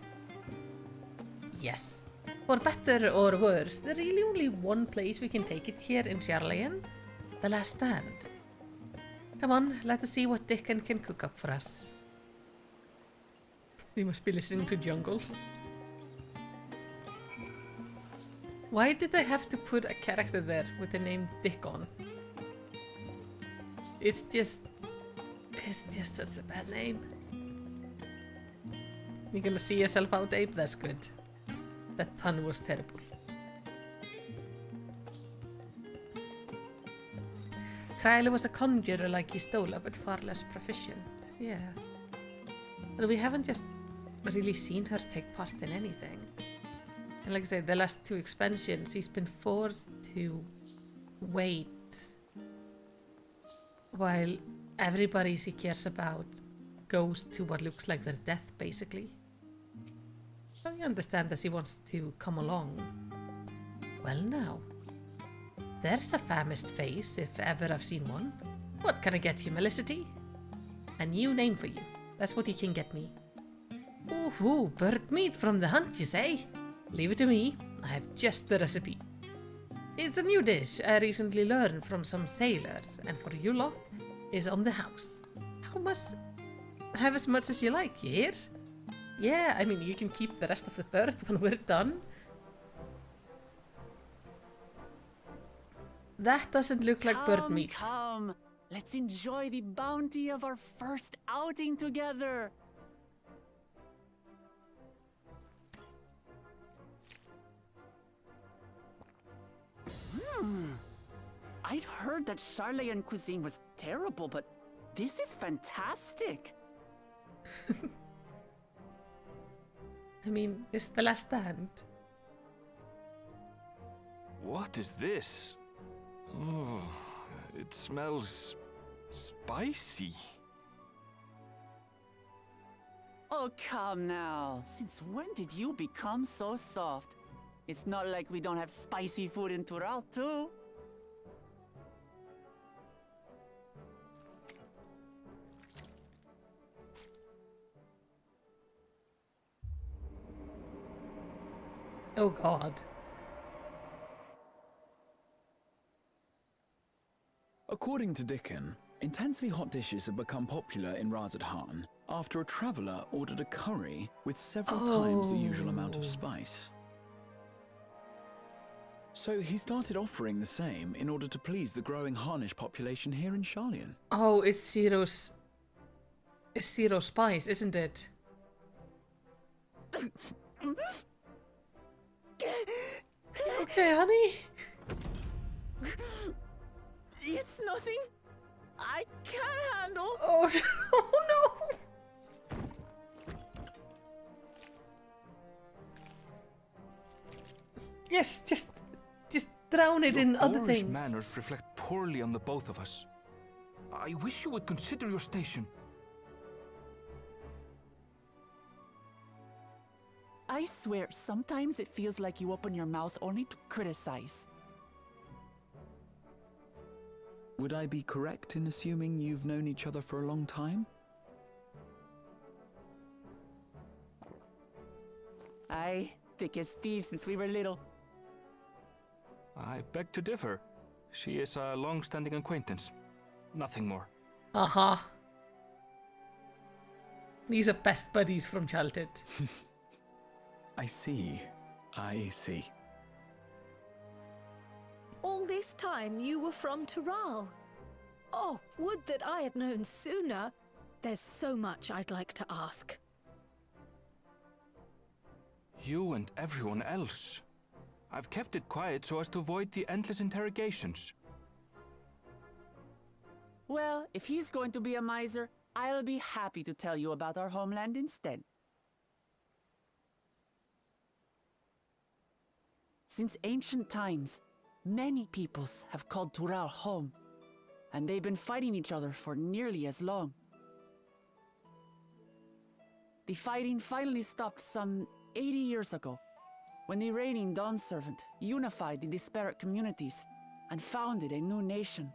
Yes, for better or worse, there's really only one place we can take it here in Charlian. The Last Stand. Come on, let us see what Dickon can cook up for us. He must be listening to Jungle. Why did they have to put a character there with the name Dickon? It's just such a bad name. You're gonna see yourself out, Abe? That's good. That pun was terrible. Kryler was a conjurer like Istola, but far less proficient. Yeah. And we haven't just really seen her take part in anything. And like I said, the last two expansions, she's been forced to wait while everybody she cares about goes to what looks like their death, basically. So I understand that she wants to come along. Well now. There's a famished face, if ever I've seen one. What can I get you, Melicity? A new name for you. That's what he can get me. Ooh, bird meat from the hunt, you say? Leave it to me. I have just the recipe. It's a new dish I recently learned from some sailors, and for you lot, is on the house. How much? Have as much as you like, you hear? Yeah, I mean, you can keep the rest of the bird when we're done. That doesn't look like bird meat. Come, let's enjoy the bounty of our first outing together. I'd heard that Charlian cuisine was terrible, but this is fantastic. I mean, it's The Last Stand. What is this? Oh, it smells spicy. Oh, come now. Since when did you become so soft? It's not like we don't have spicy food in Tural, too. Oh god. According to Dickon, intensely hot dishes have become popular in Razadhan after a traveller ordered a curry with several times the usual amount of spice. So he started offering the same in order to please the growing Harnish population here in Charlian. Oh, it's Zero's spice, isn't it? Okay, honey. It's nothing I can't handle. Oh, oh no. Yes, just drown it in other boorish things. Manners reflect poorly on the both of us. I wish you would consider your station. I swear, sometimes it feels like you open your mouth only to criticize. Would I be correct in assuming you've known each other for a long time? Aye, thick as thieves since we were little. I beg to differ. She is a long-standing acquaintance. Nothing more. Uh-huh. These are best buddies from childhood. I see. I see. All this time you were from Tural. Oh, would that I had known sooner. There's so much I'd like to ask. You and everyone else. I've kept it quiet so as to avoid the endless interrogations. Well, if he's going to be a miser, I'll be happy to tell you about our homeland instead. Since ancient times, many peoples have called Tural home, and they've been fighting each other for nearly as long. The fighting finally stopped some 80 years ago, when the reigning Dawn Servant unified the disparate communities and founded a new nation.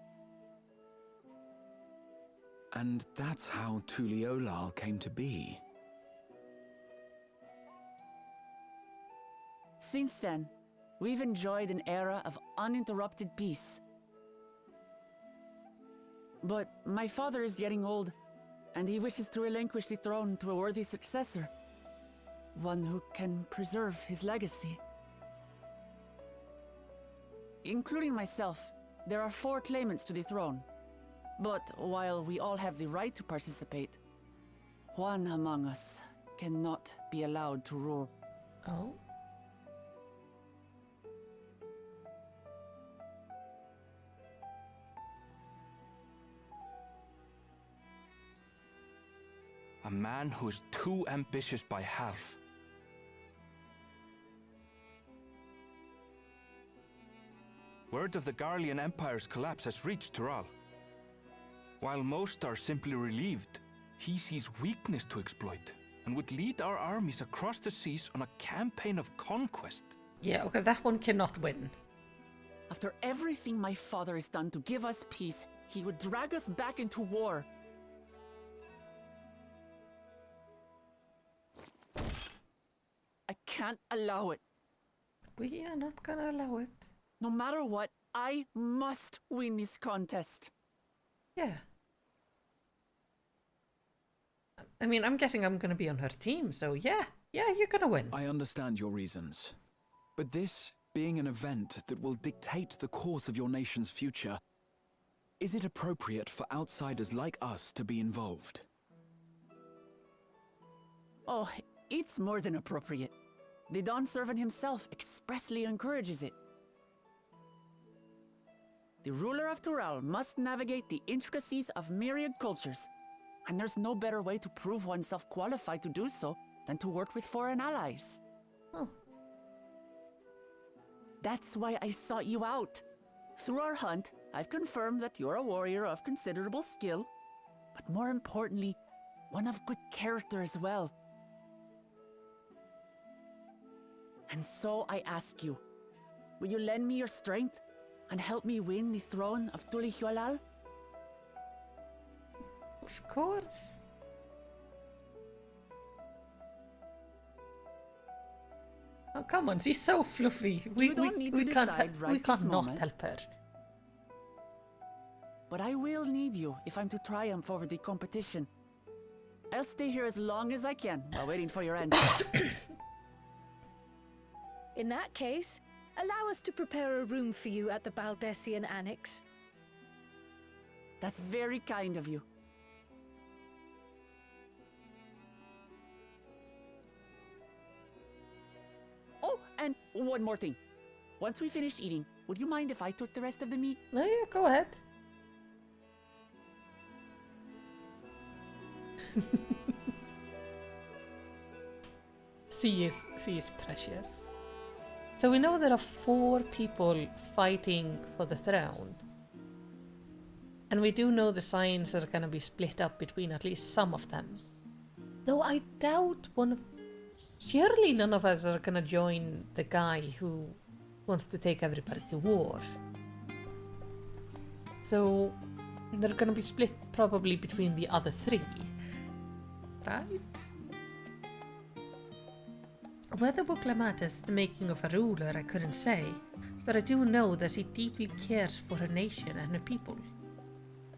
And that's how Tuliolal came to be. Since then, we've enjoyed an era of uninterrupted peace. But my father is getting old, and he wishes to relinquish the throne to a worthy successor. One who can preserve his legacy. Including myself, there are 4 claimants to the throne. But while we all have the right to participate, one among us cannot be allowed to rule. Oh? A man who is too ambitious by half. Word of the Garlean Empire's collapse has reached Tural. While most are simply relieved, he sees weakness to exploit and would lead our armies across the seas on a campaign of conquest. Yeah, okay, that one cannot win. After everything my father has done to give us peace, he would drag us back into war. I can't allow it. We are not gonna allow it. No matter what, I must win this contest. Yeah. I mean, I'm guessing I'm gonna be on her team, so yeah, you're gonna win. I understand your reasons. But this being an event that will dictate the course of your nation's future, is it appropriate for outsiders like us to be involved? Oh, it's more than appropriate. The Dawn Servant himself expressly encourages it. The ruler of Tural must navigate the intricacies of myriad cultures, and there's no better way to prove oneself qualified to do so than to work with foreign allies. Oh. That's why I sought you out. Through our hunt, I've confirmed that you're a warrior of considerable skill, but more importantly, one of good character as well. And so I ask you, will you lend me your strength and help me win the throne of Tulihualal? Of course. Oh, come on, she's so fluffy. You don't need to decide right we can't this not moment. help her. But I will need you if I'm to triumph over the competition. I'll stay here as long as I can while waiting for your answer. In that case, allow us to prepare a room for you at the Baldessian Annex. That's very kind of you. Oh, and one more thing. Once we finish eating, would you mind if I took the rest of the meat? No, yeah, go ahead. She is precious. So we know there are 4 people fighting for the throne. And we do know the signs are going to be split up between at least some of them. Though I doubt surely none of us are going to join the guy who wants to take everybody to war. So they're going to be split probably between the other 3. Right? Whether Buklamat is the making of a ruler, I couldn't say, but I do know that she deeply cares for her nation and her people.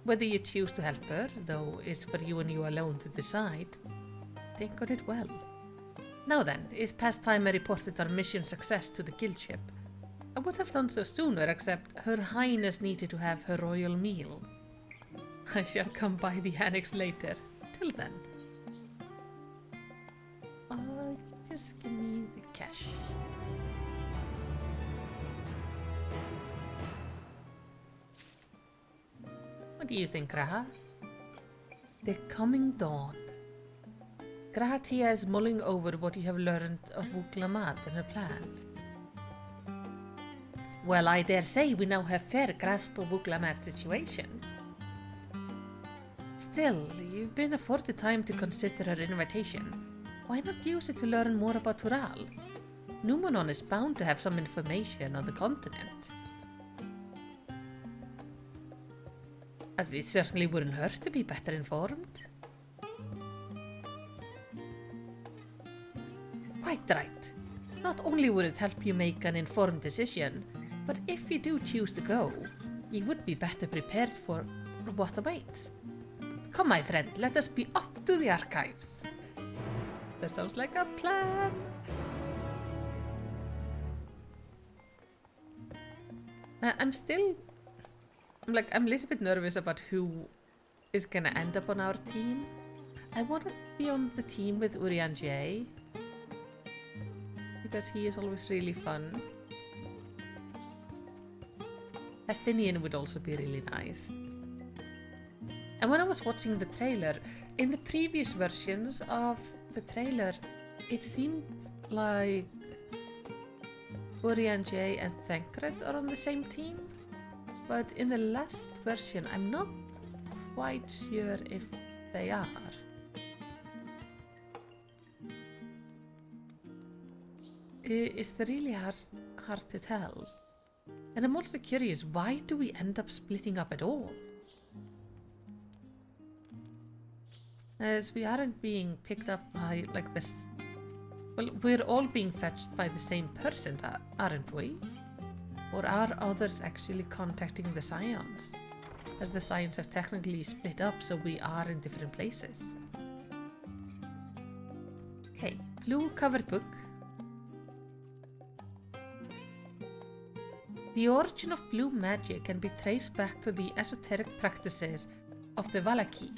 Whether you choose to help her, though, is for you and you alone to decide. Think on it well. Now then, it's past time I reported our mission success to the guild ship. I would have done so sooner, except Her Highness needed to have her royal meal. I shall come by the annex later. Till then. Just give me the cash. do you think, Graha? The coming dawn. Graha Tia is mulling over what you have learned of Wuklamat and her plans. Well, I dare say we now have fair grasp of Wuklamat's situation. Still, you've been afforded time to consider her invitation. Why not use it to learn more about Tural? Numenon is bound to have some information on the continent. As it certainly wouldn't hurt to be better informed. Quite right. Not only would it help you make an informed decision, but if you do choose to go, you would be better prepared for what awaits. Come, my friend, let us be off to the archives. That sounds like a plan. I'm a little bit nervous about who is gonna end up on our team. I want to be on the team with Urian J, because he is always really fun. Estinian would also be really nice. And when I was watching the trailer, in the previous versions of the trailer, it seemed like Urian J and Thancred are on the same team. But in the last version, I'm not quite sure if they are. It's really hard to tell. And I'm also curious, why do we end up splitting up at all? As we aren't being picked up by, like, this... Well, we're all being fetched by the same person, aren't we? Or are others actually contacting the Scions? As the Scions have technically split up, so we are in different places. Okay, blue covered book. The origin of blue magic can be traced back to the esoteric practices of the Valaki,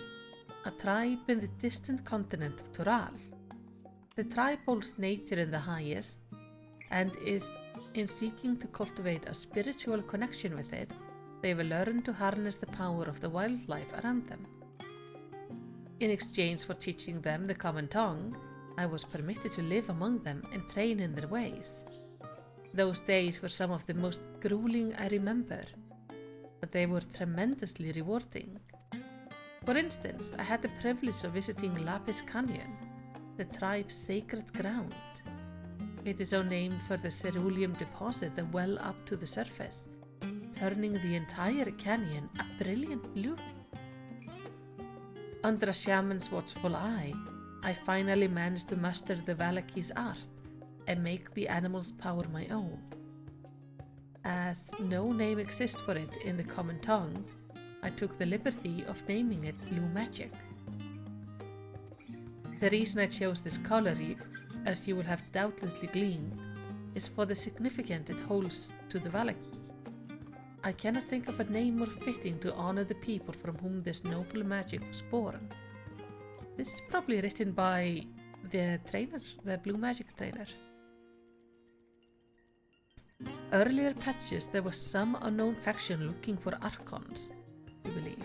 a tribe in the distant continent of Tural. The tribe holds nature in the highest, and is in seeking to cultivate a spiritual connection with it, they will learn to harness the power of the wildlife around them. In exchange for teaching them the common tongue, I was permitted to live among them and train in their ways. Those days were some of the most grueling I remember, but they were tremendously rewarding. For instance, I had the privilege of visiting Lapis Canyon, the tribe's sacred ground. It is so named for the cerulean deposit that well up to the surface, turning the entire canyon a brilliant blue. Under a shaman's watchful eye, I finally managed to master the Valaki's art and make the animal's power my own. As no name exists for it in the common tongue, I took the liberty of naming it blue magic. The reason I chose this color, as you will have doubtlessly gleaned, is for the significance it holds to the Valaki. I cannot think of a name more fitting to honor the people from whom this noble magic was born. This is probably written by the trainer, the blue magic trainer. Earlier patches, there was some unknown faction looking for Archons, I believe.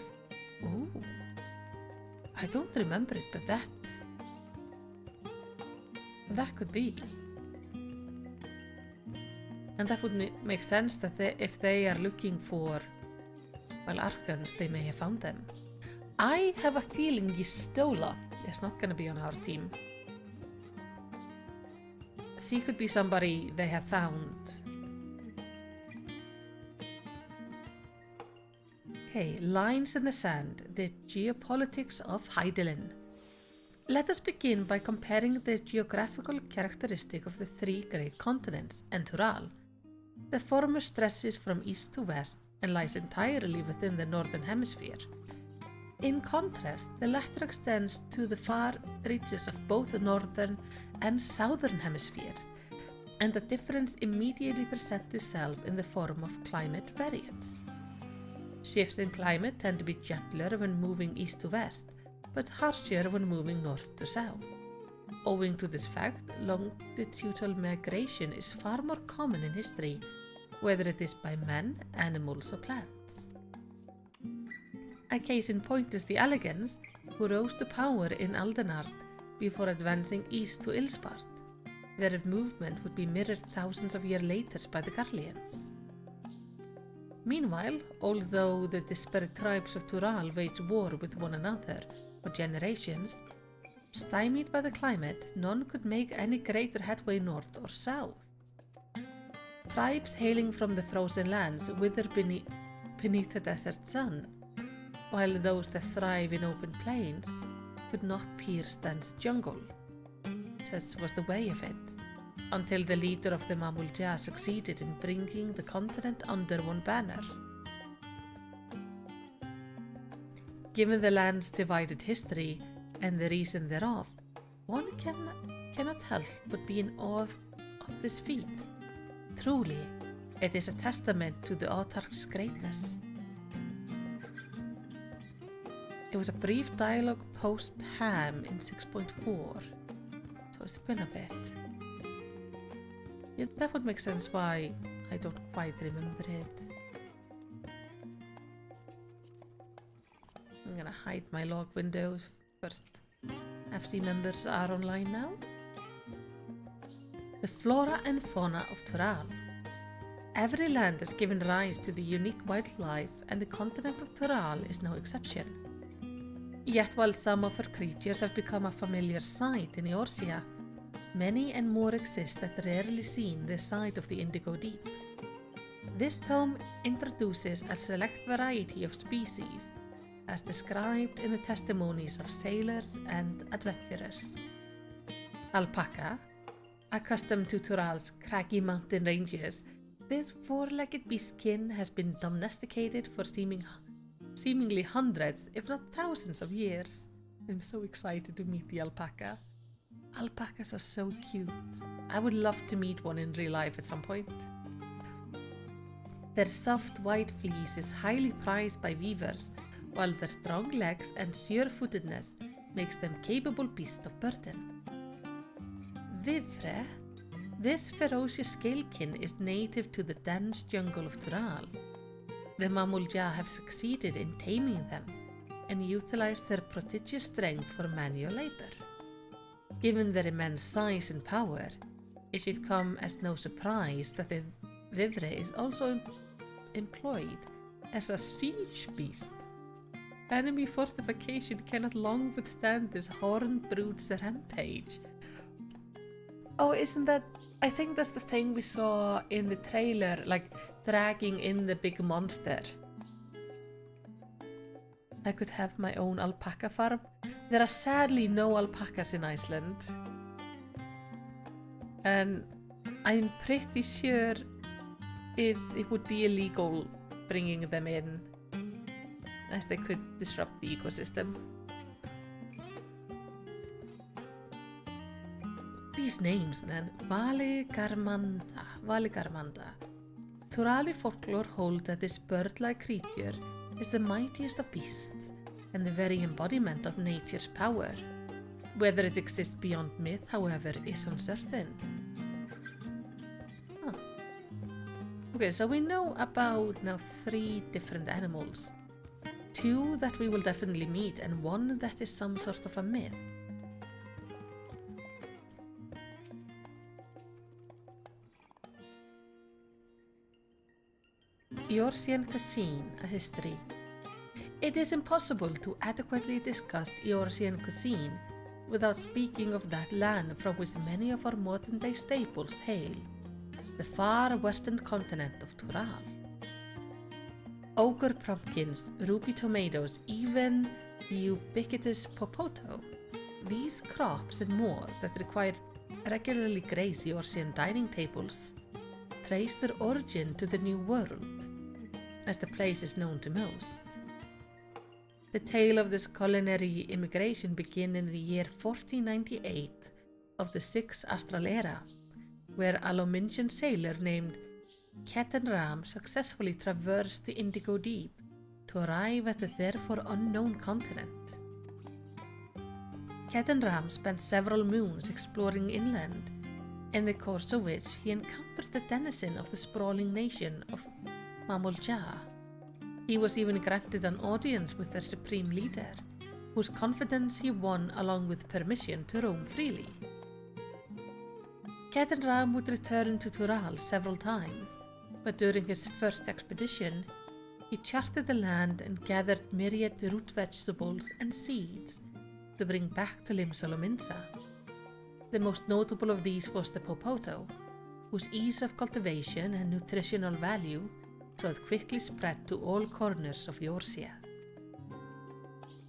Ooh. I don't remember it, but that could be. And that would make sense that if they are looking for, well, Archons, they may have found them. I have a feeling Yistola is not going to be on our team. She could be somebody they have found. Okay, lines in the sand, the geopolitics of Hydaelyn. Let us begin by comparing the geographical characteristic of the three great continents and Tural. The former stretches from east to west and lies entirely within the northern hemisphere. In contrast, the latter extends to the far reaches of both the northern and southern hemispheres, and the difference immediately presents itself in the form of climate variance. Shifts in climate tend to be gentler when moving east to west, but harsher when moving north to south. Owing to this fact, longitudinal migration is far more common in history, whether it is by men, animals, or plants. A case in point is the Allegans, who rose to power in Aldenard before advancing east to Ilspart. Their movement would be mirrored thousands of years later by the Garleans. Meanwhile, although the disparate tribes of Tural waged war with one another for generations, stymied by the climate, none could make any greater headway north or south. Tribes hailing from the frozen lands wither beneath the desert sun, while those that thrive in open plains could not pierce dense jungle. Such was the way of it, until the leader of the Mamulja succeeded in bringing the continent under one banner. Given the land's divided history and the reason thereof, one cannot help but be in awe of this feat. Truly, it is a testament to the autarch's greatness. It was a brief dialogue post-Ham in 6.4, so it's been a bit. Yeah, that would make sense why I don't quite remember it. I'm gonna hide my log windows first. FC members are online now. The flora and fauna of Tural. Every land has given rise to the unique wildlife, and the continent of Tural is no exception. Yet while some of her creatures have become a familiar sight in Eorzea, many and more exist that rarely seen this side of the Indigo Deep. This tome introduces a select variety of species, as described in the testimonies of sailors and adventurers. Alpaca, accustomed to Tural's craggy mountain ranges, this four-legged beastkin has been domesticated for seemingly hundreds, if not thousands of years. I'm so excited to meet the alpaca. Alpacas are so cute. I would love to meet one in real life at some point. Their soft white fleece is highly prized by weavers, while their strong legs and sure-footedness makes them capable beasts of burden. Vivre, this ferocious scalekin is native to the dense jungle of Tural. The Mamulja have succeeded in taming them and utilized their prodigious strength for manual labor. Given their immense size and power, it should come as no surprise that the Vivre is also employed as a siege beast. Enemy fortification cannot long withstand this horned brute's rampage. Oh, isn't that... I think that's the thing we saw in the trailer, like dragging in the big monster. I could have my own alpaca farm. There are sadly no alpacas in Iceland. And I'm pretty sure it would be illegal bringing them in, as they could disrupt the ecosystem. These names, man. Valigarmanda. Turali folklore hold that this bird-like creature is the mightiest of beasts and the very embodiment of nature's power. Whether it exists beyond myth, however, is uncertain. Huh. Okay, so we know about now 3 different animals. 2 that we will definitely meet, and 1 that is some sort of a myth. Eorzean cuisine, a history. It is impossible to adequately discuss Eorzean cuisine without speaking of that land from which many of our modern-day staples hail, the far western continent of Tural. Ogre pumpkins, ruby tomatoes, even the ubiquitous popoto. These crops and more that require regularly graze Eorzean dining tables trace their origin to the New World, as the place is known to most. The tale of this culinary immigration began in the year 1498 of the 6th Astral Era, where a Lomingian sailor named Ketenram successfully traversed the Indigo Deep to arrive at the therefore unknown continent. Ketenram spent several moons exploring inland, in the course of which he encountered the denizen of the sprawling nation of Mamulja. He was even granted an audience with their supreme leader, whose confidence he won along with permission to roam freely. Ketenram would return to Tural several times, but during his first expedition, he charted the land and gathered myriad root vegetables and seeds to bring back to Limsalominsa. The most notable of these was the popoto, whose ease of cultivation and nutritional value saw it quickly spread to all corners of Eorzea.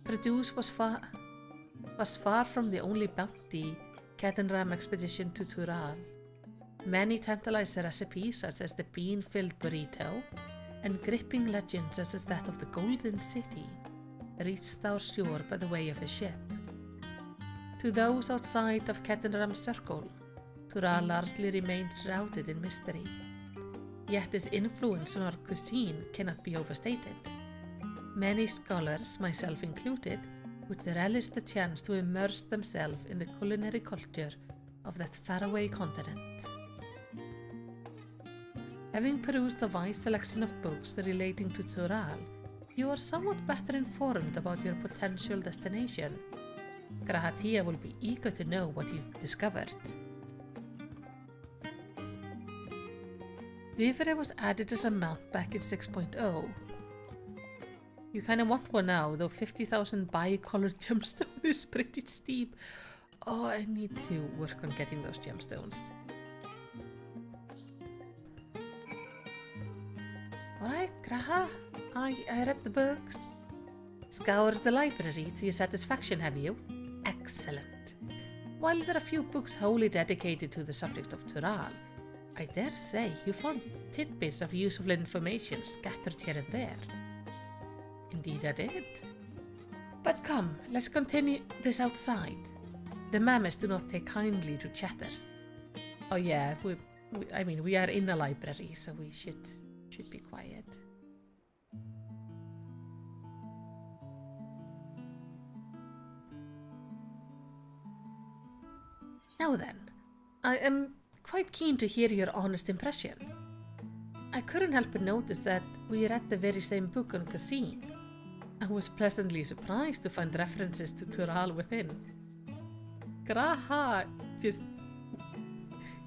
Produce was far from the only bounty Ketenram expedition to Tural. Many tantalized recipes such as the bean-filled burrito and gripping legends such as that of the Golden City reached our shore by the way of a ship. To those outside of Ketenram's circle, Tural largely remained shrouded in mystery. Yet his influence on our cuisine cannot be overstated. Many scholars, myself included, would relish the chance to immerse themselves in the culinary culture of that faraway continent. Having perused a wide selection of books relating to Tural, you are somewhat better informed about your potential destination. Grahatia will be eager to know what you've discovered. Vivere was added as a mount back in 6.0. You kinda want one now, though 50,000 bi-colored gemstone is pretty steep. Oh, I need to work on getting those gemstones. Alright, Graha, I read the books. Scoured the library to your satisfaction, have you? Excellent. While there are few books wholly dedicated to the subject of Tural, I dare say you found tidbits of useful information scattered here and there. Indeed I did. But come, let's continue this outside. The mammoths do not take kindly to chatter. Oh yeah, we are in a library, so we should be quiet. Now then, I am quite keen to hear your honest impression. I couldn't help but notice that we read the very same book on cuisine. I was pleasantly surprised to find references to Tural within. Graha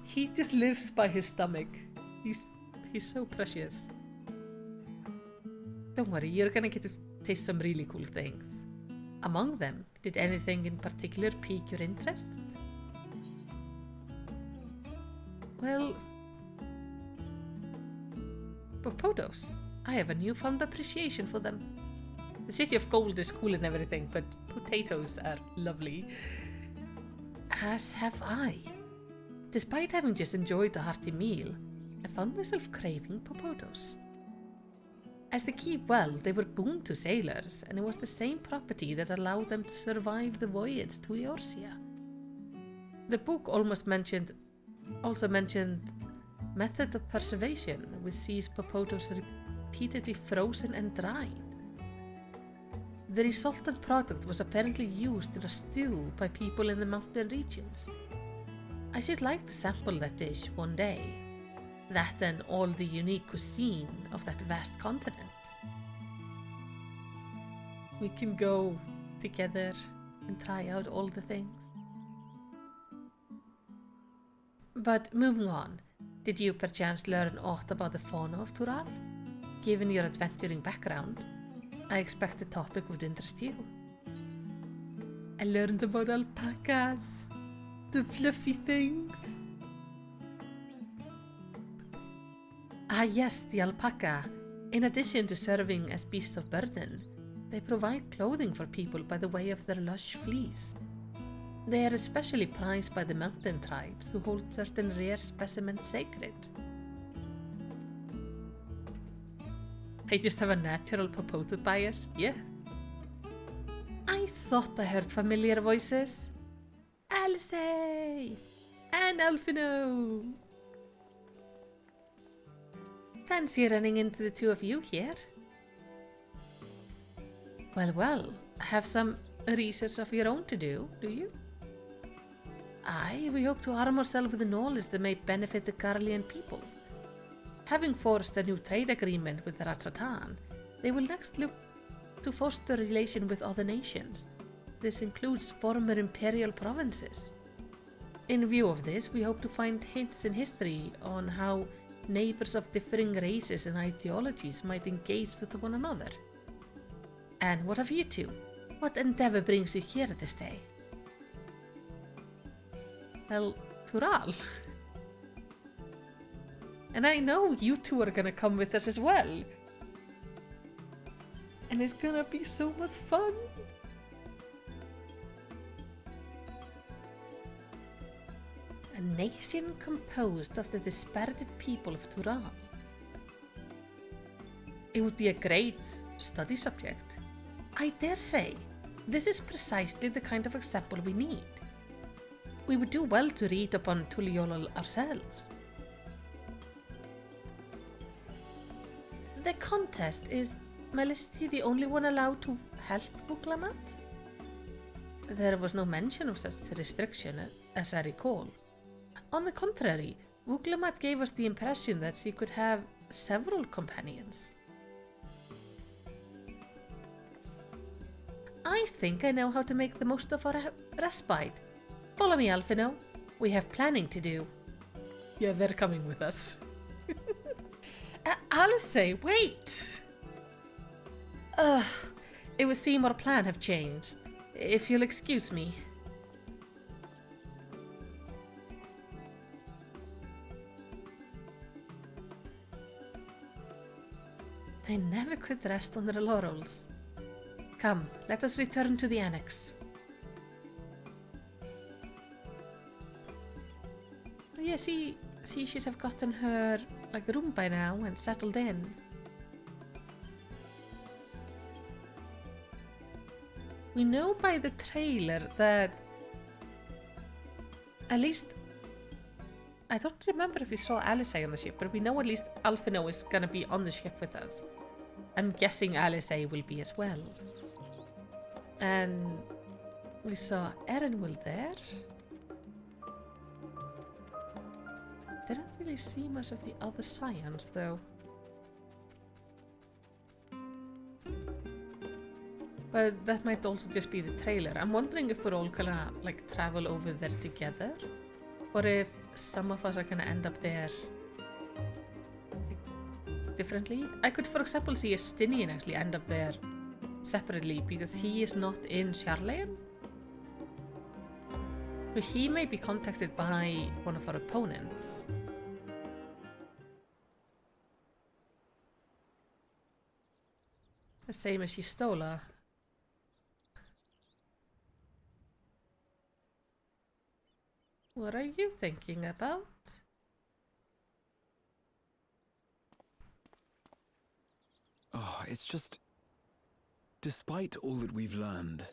he just lives by his stomach. He's so precious. Don't worry, you're gonna get to taste some really cool things. Among them, did anything in particular pique your interest? Well, popotos. I have a newfound appreciation for them. The City of Gold is cool and everything, but potatoes are lovely. As have I. Despite having just enjoyed a hearty meal, I found myself craving popotos. As they keep well, they were boon to sailors, and it was the same property that allowed them to survive the voyage to Eorzea. The book also mentioned method of preservation, which sees popotos repeatedly frozen and dried. The resultant product was apparently used in a stew by people in the mountain regions. I should like to sample that dish one day. That and all the unique cuisine of that vast continent. We can go together and try out all the things. But moving on, did you perchance learn aught about the fauna of Tural? Given your adventuring background, I expect the topic would interest you. I learned about alpacas, the fluffy things. Ah yes, the alpaca. In addition to serving as beasts of burden, they provide clothing for people by the way of their lush fleece. They are especially prized by the mountain tribes who hold certain rare specimens sacred. I just have a natural popoto bias, yeah. I thought I heard familiar voices. Alice! And Alfino! Fancy running into the two of you here? Well, have some research of your own to do you? Aye, we hope to arm ourselves with the knowledge that may benefit the Garlean people. Having forged a new trade agreement with Ratsatan, They will next look to foster relation with other nations. This includes former imperial provinces. In view of this, we hope to find hints in history on how neighbors of differing races and ideologies might engage with one another. And what of you two? What endeavor brings you here this day? Well, Tural. And I know you two are gonna come with us as well. And it's gonna be so much fun. A nation composed of the disparate people of Tural. It would be a great study subject. I dare say, this is precisely the kind of example we need. We would do well to read upon Tuliolal ourselves. The contest is Melisty the only one allowed to help Vuklamat? There was no mention of such restriction as I recall. On the contrary, Vuklamat gave us the impression that she could have several companions. I think I know how to make the most of our respite. Follow me, Alphino. We have planning to do. Yeah, they're coming with us. Alice, wait! It would seem our plan have changed. If you'll excuse me. They never could rest on their laurels. Come, let us return to the annex. Yeah, she should have gotten her room by now and settled in. We know by the trailer that at least I don't remember if we saw Alice on the ship, but we know at least Alphino is gonna be on the ship with us. I'm guessing Alice will be as well. And we saw Erenwil there. Didn't really see much of the other scions though. But that might also just be the trailer. I'm wondering if we're all gonna travel over there together, or if some of us are gonna end up there differently. I could, for example, see Estinian actually end up there separately because he is not in Charlene. So he may be contacted by one of our opponents. The same as Yistola. What are you thinking about? Oh, it's just... Despite all that we've learned,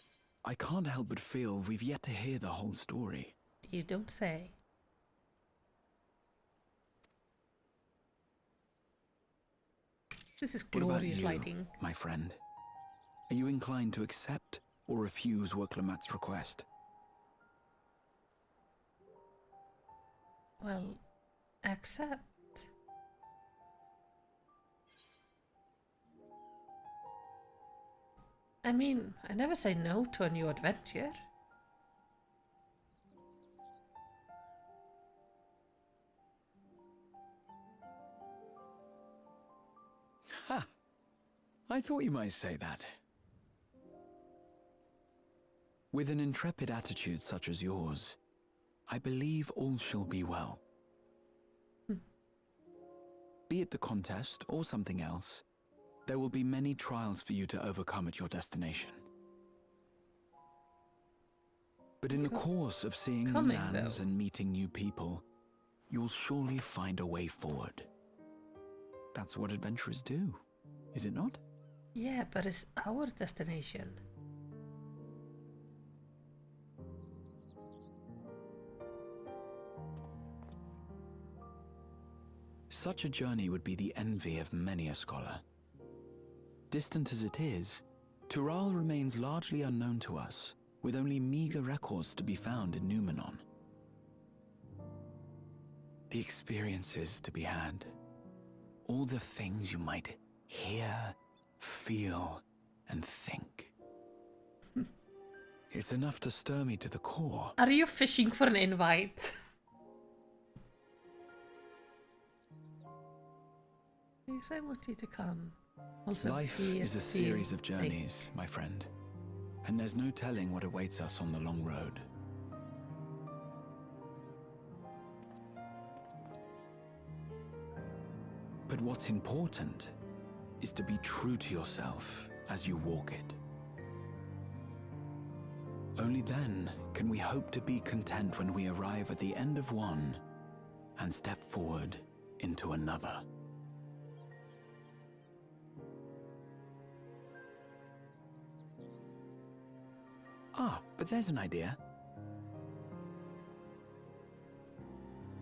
I can't help but feel we've yet to hear the whole story. You don't say. This is What about glorious you, lighting. my friend? Are you inclined to accept or refuse Wuklamat's request? Well, accept. I mean, I never say no to a new adventure. Ha! I thought you might say that. With an intrepid attitude such as yours, I believe all shall be well. Be it the contest or something else, there will be many trials for you to overcome at your destination. But in the course of seeing new lands and meeting new people, you'll surely find a way forward. That's what adventurers do, is it not? Yeah, but it's our destination. Such a journey would be the envy of many a scholar. Distant as it is, Tural remains largely unknown to us, with only meager records to be found in Numenor. The experiences to be had, all the things you might hear, feel, and think. It's enough to stir me to the core. Are you fishing for an invite? Yes, I want you to come. Also, Life is a series of journeys, my friend. And there's no telling what awaits us on the long road. But what's important is to be true to yourself as you walk it. Only then can we hope to be content when we arrive at the end of one and step forward into another. Ah, but there's an idea.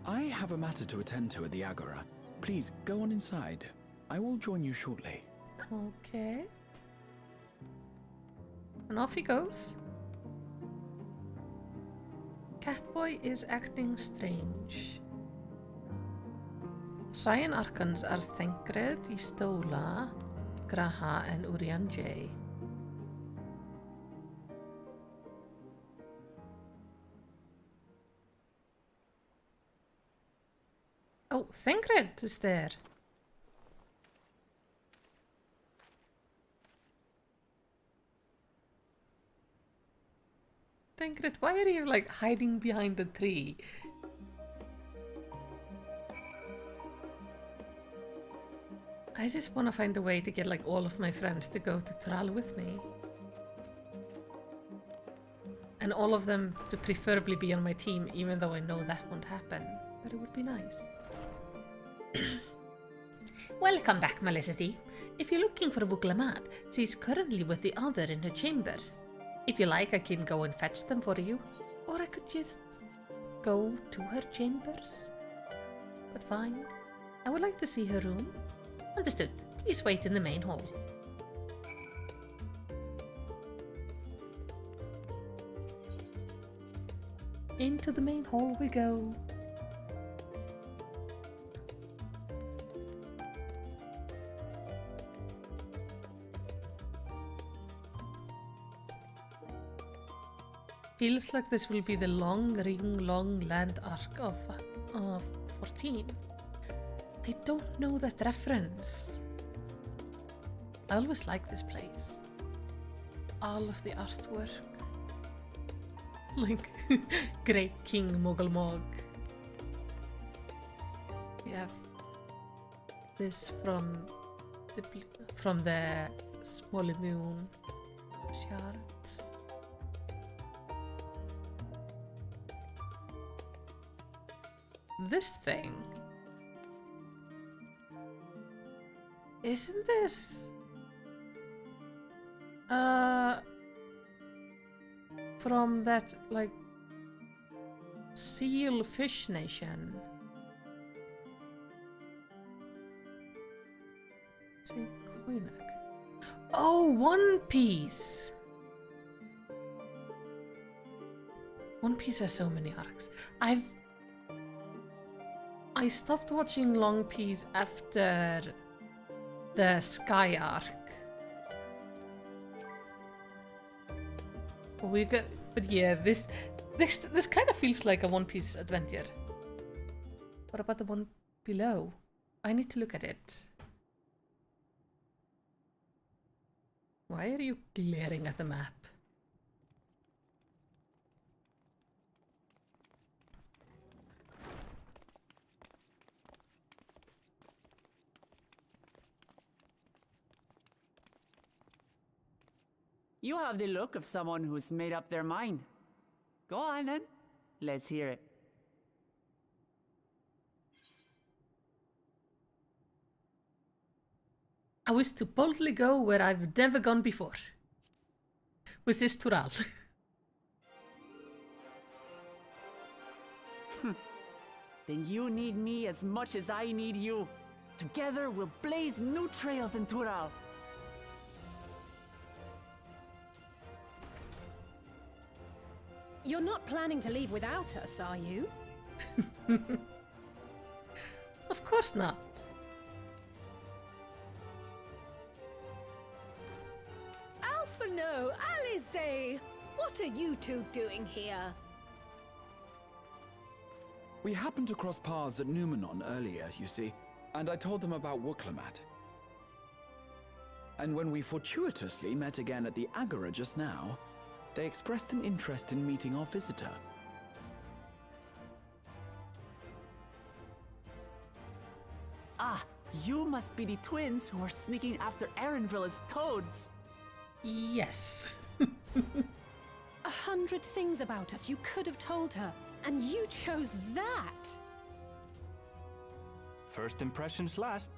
I have a matter to attend to at the Agora. Please, go on inside. I will join you shortly. Okay. And off he goes. Catboy is acting strange. Cyan Archons are Thancred, Istola, Graha, and Urianger. Oh, Thancred is there. Thancred, why are you like hiding behind the tree? I just want to find a way to get like all of my friends to go to Thrall with me. And all of them to preferably be on my team, even though I know that won't happen. But it would be nice. Welcome back, Melicity. If you're looking for Vuklamat, she's currently with the other in her chambers. If you like, I can go and fetch them for you. Or I could just go to her chambers. But fine. I would like to see her room. Understood. Please wait in the main hall. Into the main hall we go. Feels like this will be the long land arc of 14. I don't know that reference. I always like this place. All of the artwork. Like Great King Mogul Mog. We have this from the Small Moon shards. This thing. Isn't this from that like seal fish nation? Oh, One Piece. One Piece has so many arcs. I stopped watching Long Piece after the Sky arc. But yeah, this kind of feels like a One Piece adventure. What about the one below? I need to look at it. Why are you glaring at the map? You have the look of someone who's made up their mind. Go on then. Let's hear it. I wish to boldly go where I've never gone before. Which is Thrall. Then you need me as much as I need you. Together we'll blaze new trails in Thrall. You're not planning to leave without us, are you? Of course not. Oh no, Alice! What are you two doing here? We happened to cross paths at Numenon earlier, you see, and I told them about Wooklamat. And when we fortuitously met again at the Agora just now, they expressed an interest in meeting our visitor. Ah, you must be the twins who are sneaking after Erenville as toads. Yes. 100 things about us you could have told her, and you chose that! First impressions last.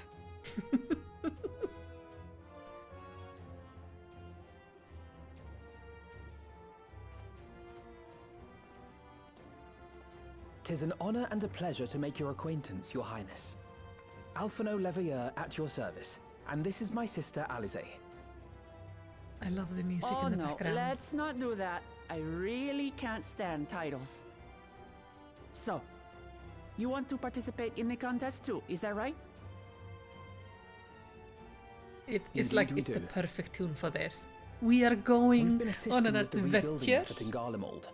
"'Tis an honor and a pleasure to make your acquaintance, Your Highness. Alphino Leveilleur at your service, and this is my sister Alize." I love the music Oh in the no, background. let's not do that. I really can't stand titles. So, you want to participate in the contest too, is that right? It's Indeed like we it's the do. perfect tune for this. We are We've going been on assisting an with the rebuilding adventure. effort in Garlemald.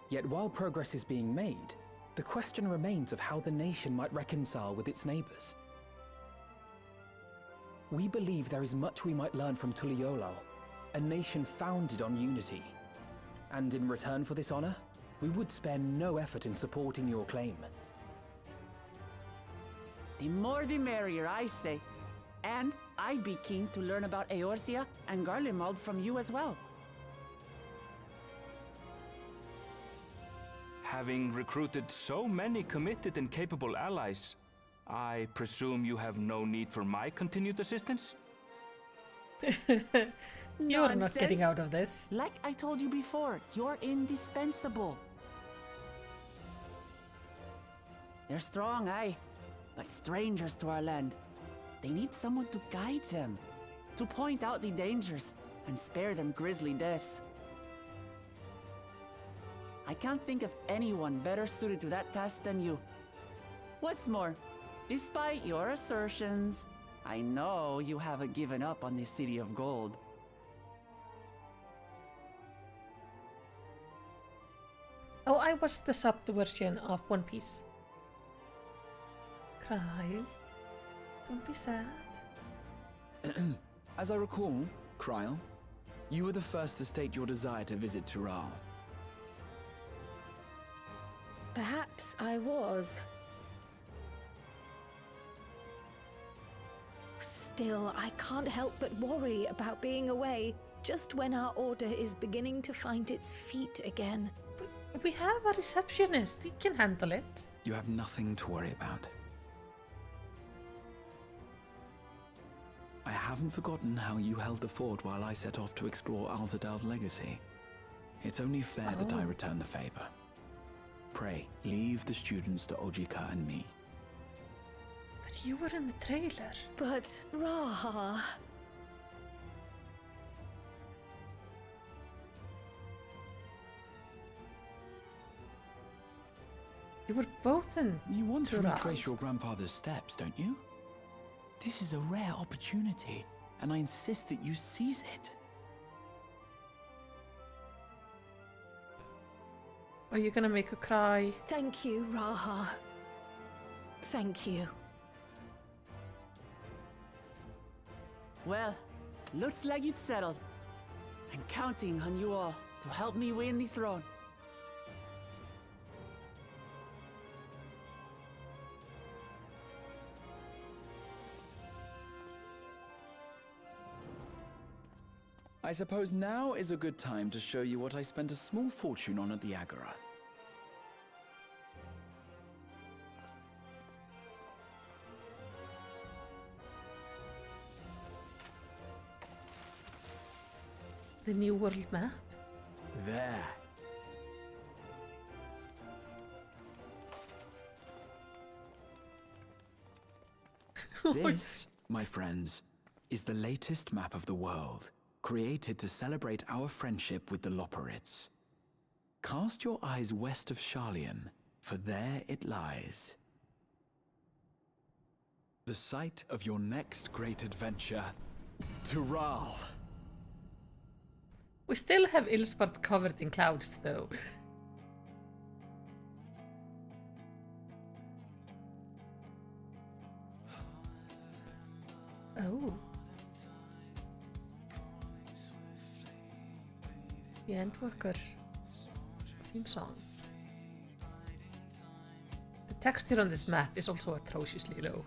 Yet while progress is being made, the question remains of how the nation might reconcile with its neighbors. We believe there is much we might learn from Tuliolal, a nation founded on unity. And in return for this honor, we would spare no effort in supporting your claim. The more the merrier, I say. And I'd be keen to learn about Eorzea and Garlemald from you as well. Having recruited so many committed and capable allies, I presume you have no need for my continued assistance? You're not getting Nonsense. out of this. Like I told you before, you're indispensable. They're strong, aye, but strangers to our land. They need someone to guide them, to point out the dangers and spare them grisly deaths. I can't think of anyone better suited to that task than you. What's more, despite your assertions, I know you haven't given up on the City of Gold. Oh, I watched the subbed version of One Piece. Kyle, don't be sad. As I recall, Kryl, you were the first to state your desire to visit Tural. Perhaps I was. Still, I can't help but worry about being away just when our order is beginning to find its feet again. We have a receptionist. He can handle it. You have nothing to worry about. I haven't forgotten how you held the fort while I set off to explore Alzadal's legacy. It's only fair that I return the favor. Pray, leave the students to Ojika and me. But you were in the trailer. But, Raha... You were both in You want to Tural. retrace your grandfather's steps, don't you? This is a rare opportunity, and I insist that you seize it. Are you gonna make her cry? Thank you, Raha. Thank you. Well, looks like it's settled. I'm counting on you all to help me win the throne. I suppose now is a good time to show you what I spent a small fortune on at the Agora. The new world map? There. This, my friends, is the latest map of the world, created to celebrate our friendship with the Loporrits. Cast your eyes west of Sharlayan, for there it lies. The site of your next great adventure, Tural. We still have Ilspart covered in clouds, though. Oh. The Endworker theme song. The texture on this map is also atrociously low.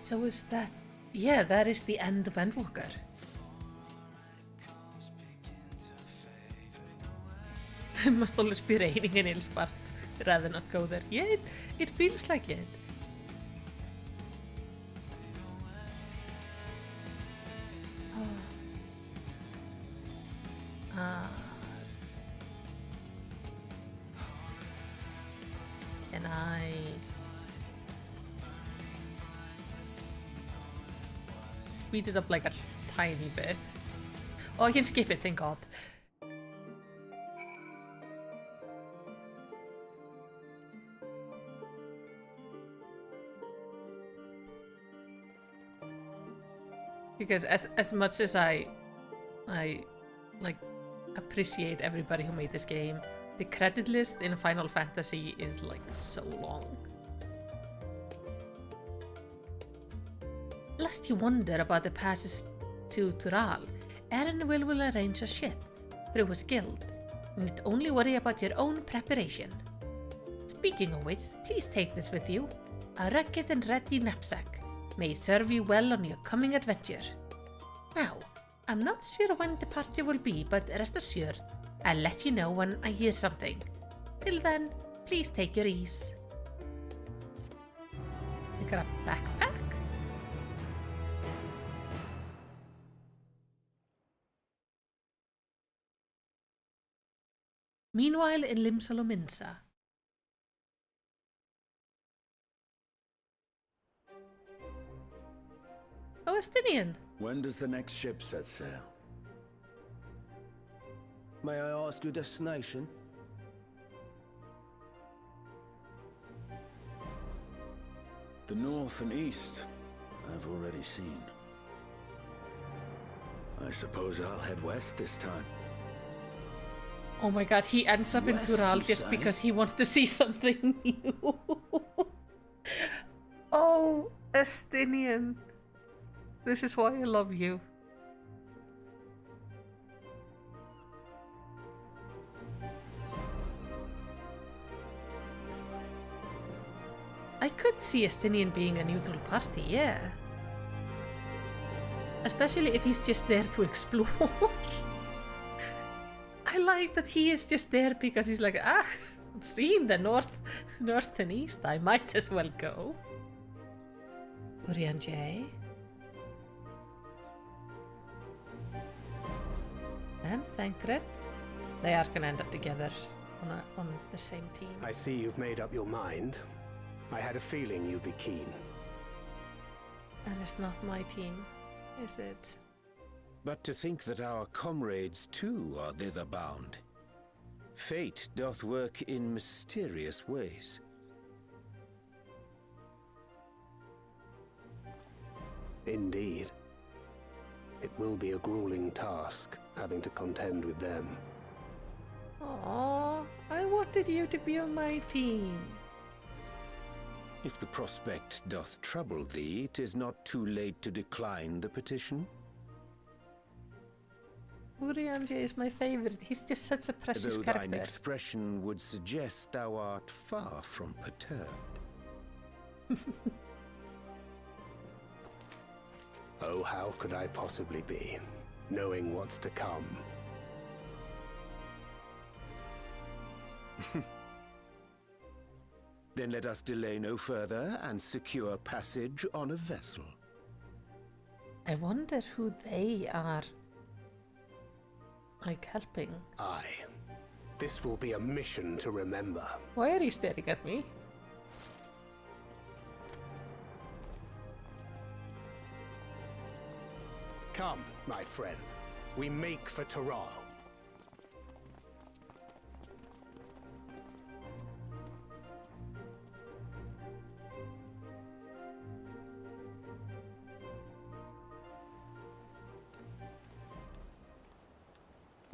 So is that... Yeah, that is the end of Endwalker. It must always be raining in Ilspart. Rather not go there. Yeah, it feels like it. Can I... speed it up like a tiny bit? Oh, I can skip it, thank God. Because as much as I like appreciate everybody who made this game, the credit list in Final Fantasy is like so long. Lest you wonder about the passes to Tural, Eren will arrange a ship through his guild. You need only worry about your own preparation. Speaking of which, please take this with you. A rugged and ready knapsack may serve you well on your coming adventure. Now, I'm not sure when departure will be, but rest assured, I'll let you know when I hear something. Till then, please take your ease. You got a backpack? Meanwhile, in Limsalominsa. Oh, Estinian. When does the next ship set sail? May I ask your destination? The north and east, I've already seen. I suppose I'll head west this time. Oh my god, he ends up in West, Tural you just say? because he wants to see something new. Oh, Estinian. This is why I love you. I could see Estinian being a neutral party, yeah. Especially if he's just there to explore. I like that he is just there because he's like, I've seen the north and east, I might as well go. Urian J. And Thancred. They are gonna end up together on the same team. I see you've made up your mind. I had a feeling you'd be keen. And it's not my team, is it? But to think that our comrades too are thither bound. Fate doth work in mysterious ways. Indeed. It will be a grueling task, having to contend with them. Aww, I wanted you to be on my team. If the prospect doth trouble thee, 'tis not too late to decline the petition. Urian J is my favorite. He's just such a precious Though character. thine expression would suggest thou art far from perturbed. Oh, how could I possibly be, knowing what's to come? Then let us delay no further and secure passage on a vessel. I wonder who they are. Like helping. Aye. This will be a mission to remember. Why are you staring at me? Come, my friend. We make for Taral.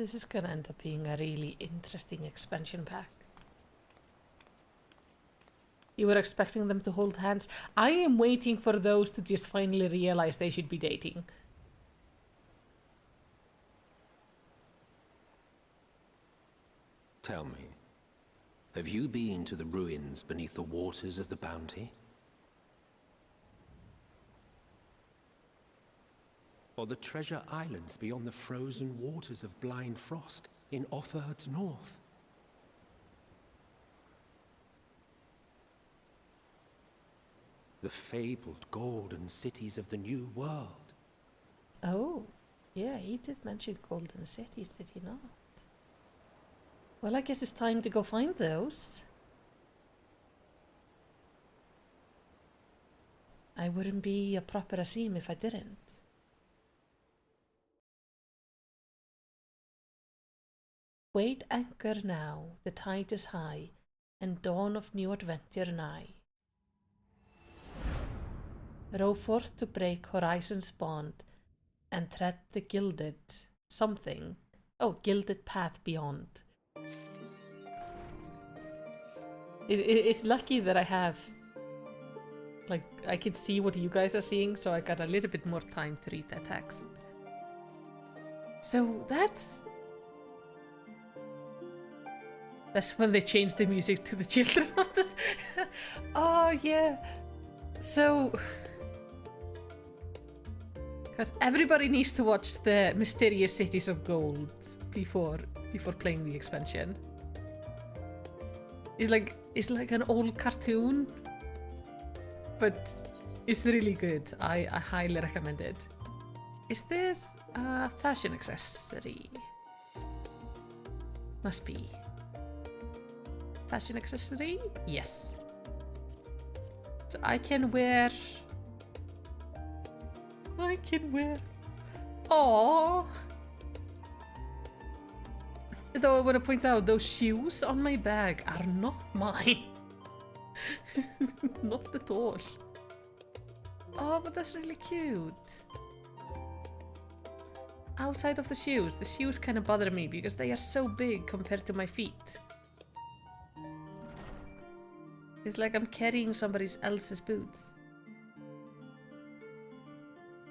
This is gonna end up being a really interesting expansion pack. You were expecting them to hold hands. I am waiting for those to just finally realize they should be dating. Tell me, have you been to the ruins beneath the waters of the Bounty? Or the treasure islands beyond the frozen waters of Blind Frost in Offerd's north? The fabled golden cities of the New World? Oh, yeah, he did mention golden cities, did he not? Well, I guess it's time to go find those. I wouldn't be a proper Asim if I didn't. Wait anchor now, the tide is high, and dawn of new adventure nigh. Row forth to break horizon's bond, and tread the gilded something. Oh, gilded path beyond. It's lucky that I have, like, I can see what you guys are seeing, so I got a little bit more time to read that text. So that's when they changed the music to the children of the... Oh, yeah. So... Because everybody needs to watch the Mysterious Cities of Gold before playing the expansion. It's like an old cartoon, but it's really good. I highly recommend it. Is this a fashion accessory? Must be. Fashion accessory? Yes. So I can wear... Aww! Though I want to point out, those shoes on my bag are not mine. Not at all. Oh, but that's really cute. Outside of the shoes kind of bother me because they are so big compared to my feet. It's like I'm carrying somebody else's boots.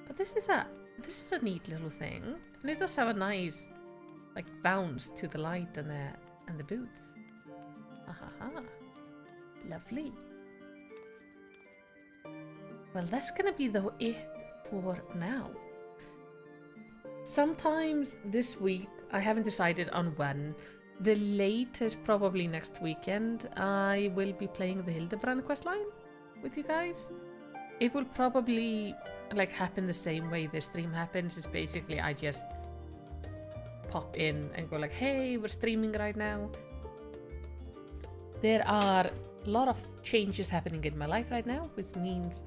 But this is a neat little thing, and it does have a nice, like, bounce to the light and the boots. Ahaha, lovely. Well, that's gonna be it for now. Sometimes this week, I haven't decided on when. The latest, probably next weekend, I will be playing the Hildebrand questline with you guys. It will probably, like, happen the same way the stream happens. Is basically I just pop in and go like, hey, we're streaming right now. There are a lot of changes happening in my life right now, which means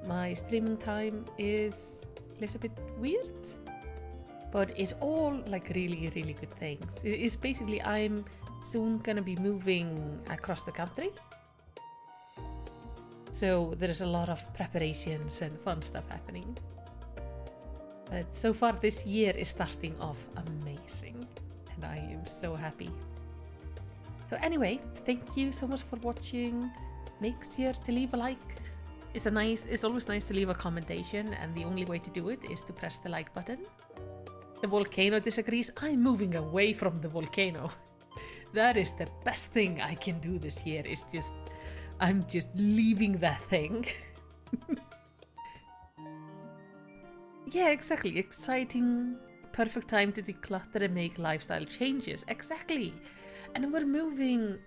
my streaming time is a little bit weird. But it's all like really, really good things. It's basically I'm soon gonna be moving across the country. So there's a lot of preparations and fun stuff happening. But so far this year is starting off amazing. And I am so happy. So anyway, thank you so much for watching. Make sure to leave a like. It's always nice to leave a commentation, and the only way to do it is to press the like button. The volcano disagrees. I'm moving away from the volcano. That is the best thing I can do this year. I'm just leaving that thing. Yeah, exactly. Exciting, perfect time to declutter and make lifestyle changes. Exactly. And we're moving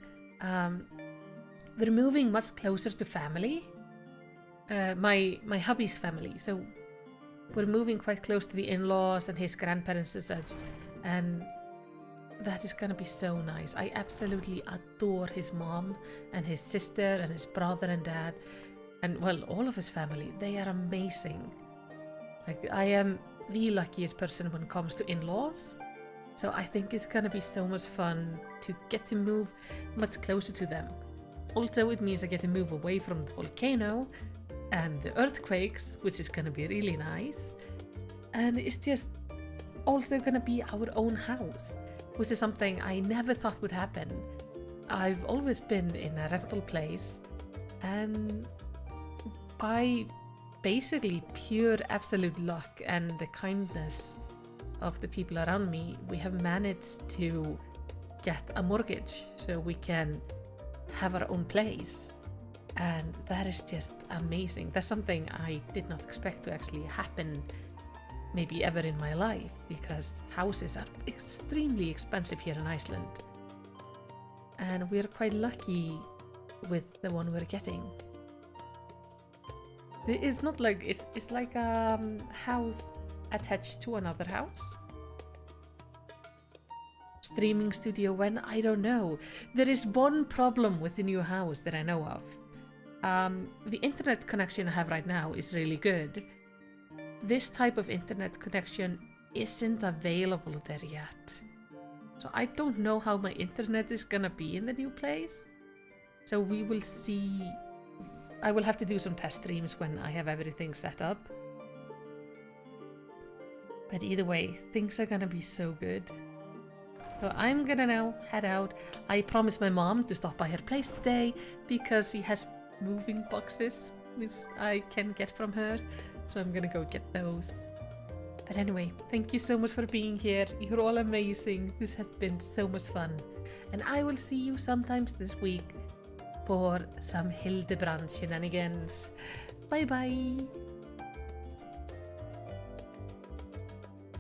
much closer to family. My hubby's family. So we're moving quite close to the in-laws and his grandparents and such, and that is gonna be so nice. I absolutely adore his mom and his sister and his brother and dad, and well, all of his family. They are amazing. Like, I am the luckiest person when it comes to in-laws, so I think it's gonna be so much fun to get to move much closer to them. Also, it means I get to move away from the volcano and the earthquakes, which is gonna be really nice. And it's just also gonna be our own house, which is something I never thought would happen. I've always been in a rental place, and by basically pure absolute luck and the kindness of the people around me, we have managed to get a mortgage so we can have our own place. And that is just amazing. That's something I did not expect to actually happen maybe ever in my life, because houses are extremely expensive here in Iceland. And we're quite lucky with the one we're getting. It's not like, it's like a house attached to another house. Streaming studio when? I don't know. There is one problem with the new house that I know of. The internet connection I have right now is really good. This type of internet connection isn't available there yet. So I don't know how my internet is gonna be in the new place. So we will see. I will have to do some test streams when I have everything set up. But either way, things are gonna be so good. So I'm gonna now head out. I promised my mom to stop by her place today because she has moving boxes which I can get from her. So I'm gonna go get those. But anyway, thank you so much for being here. You're all amazing. This has been so much fun. And I will see you sometimes this week for some Hildebrand shenanigans. Bye bye!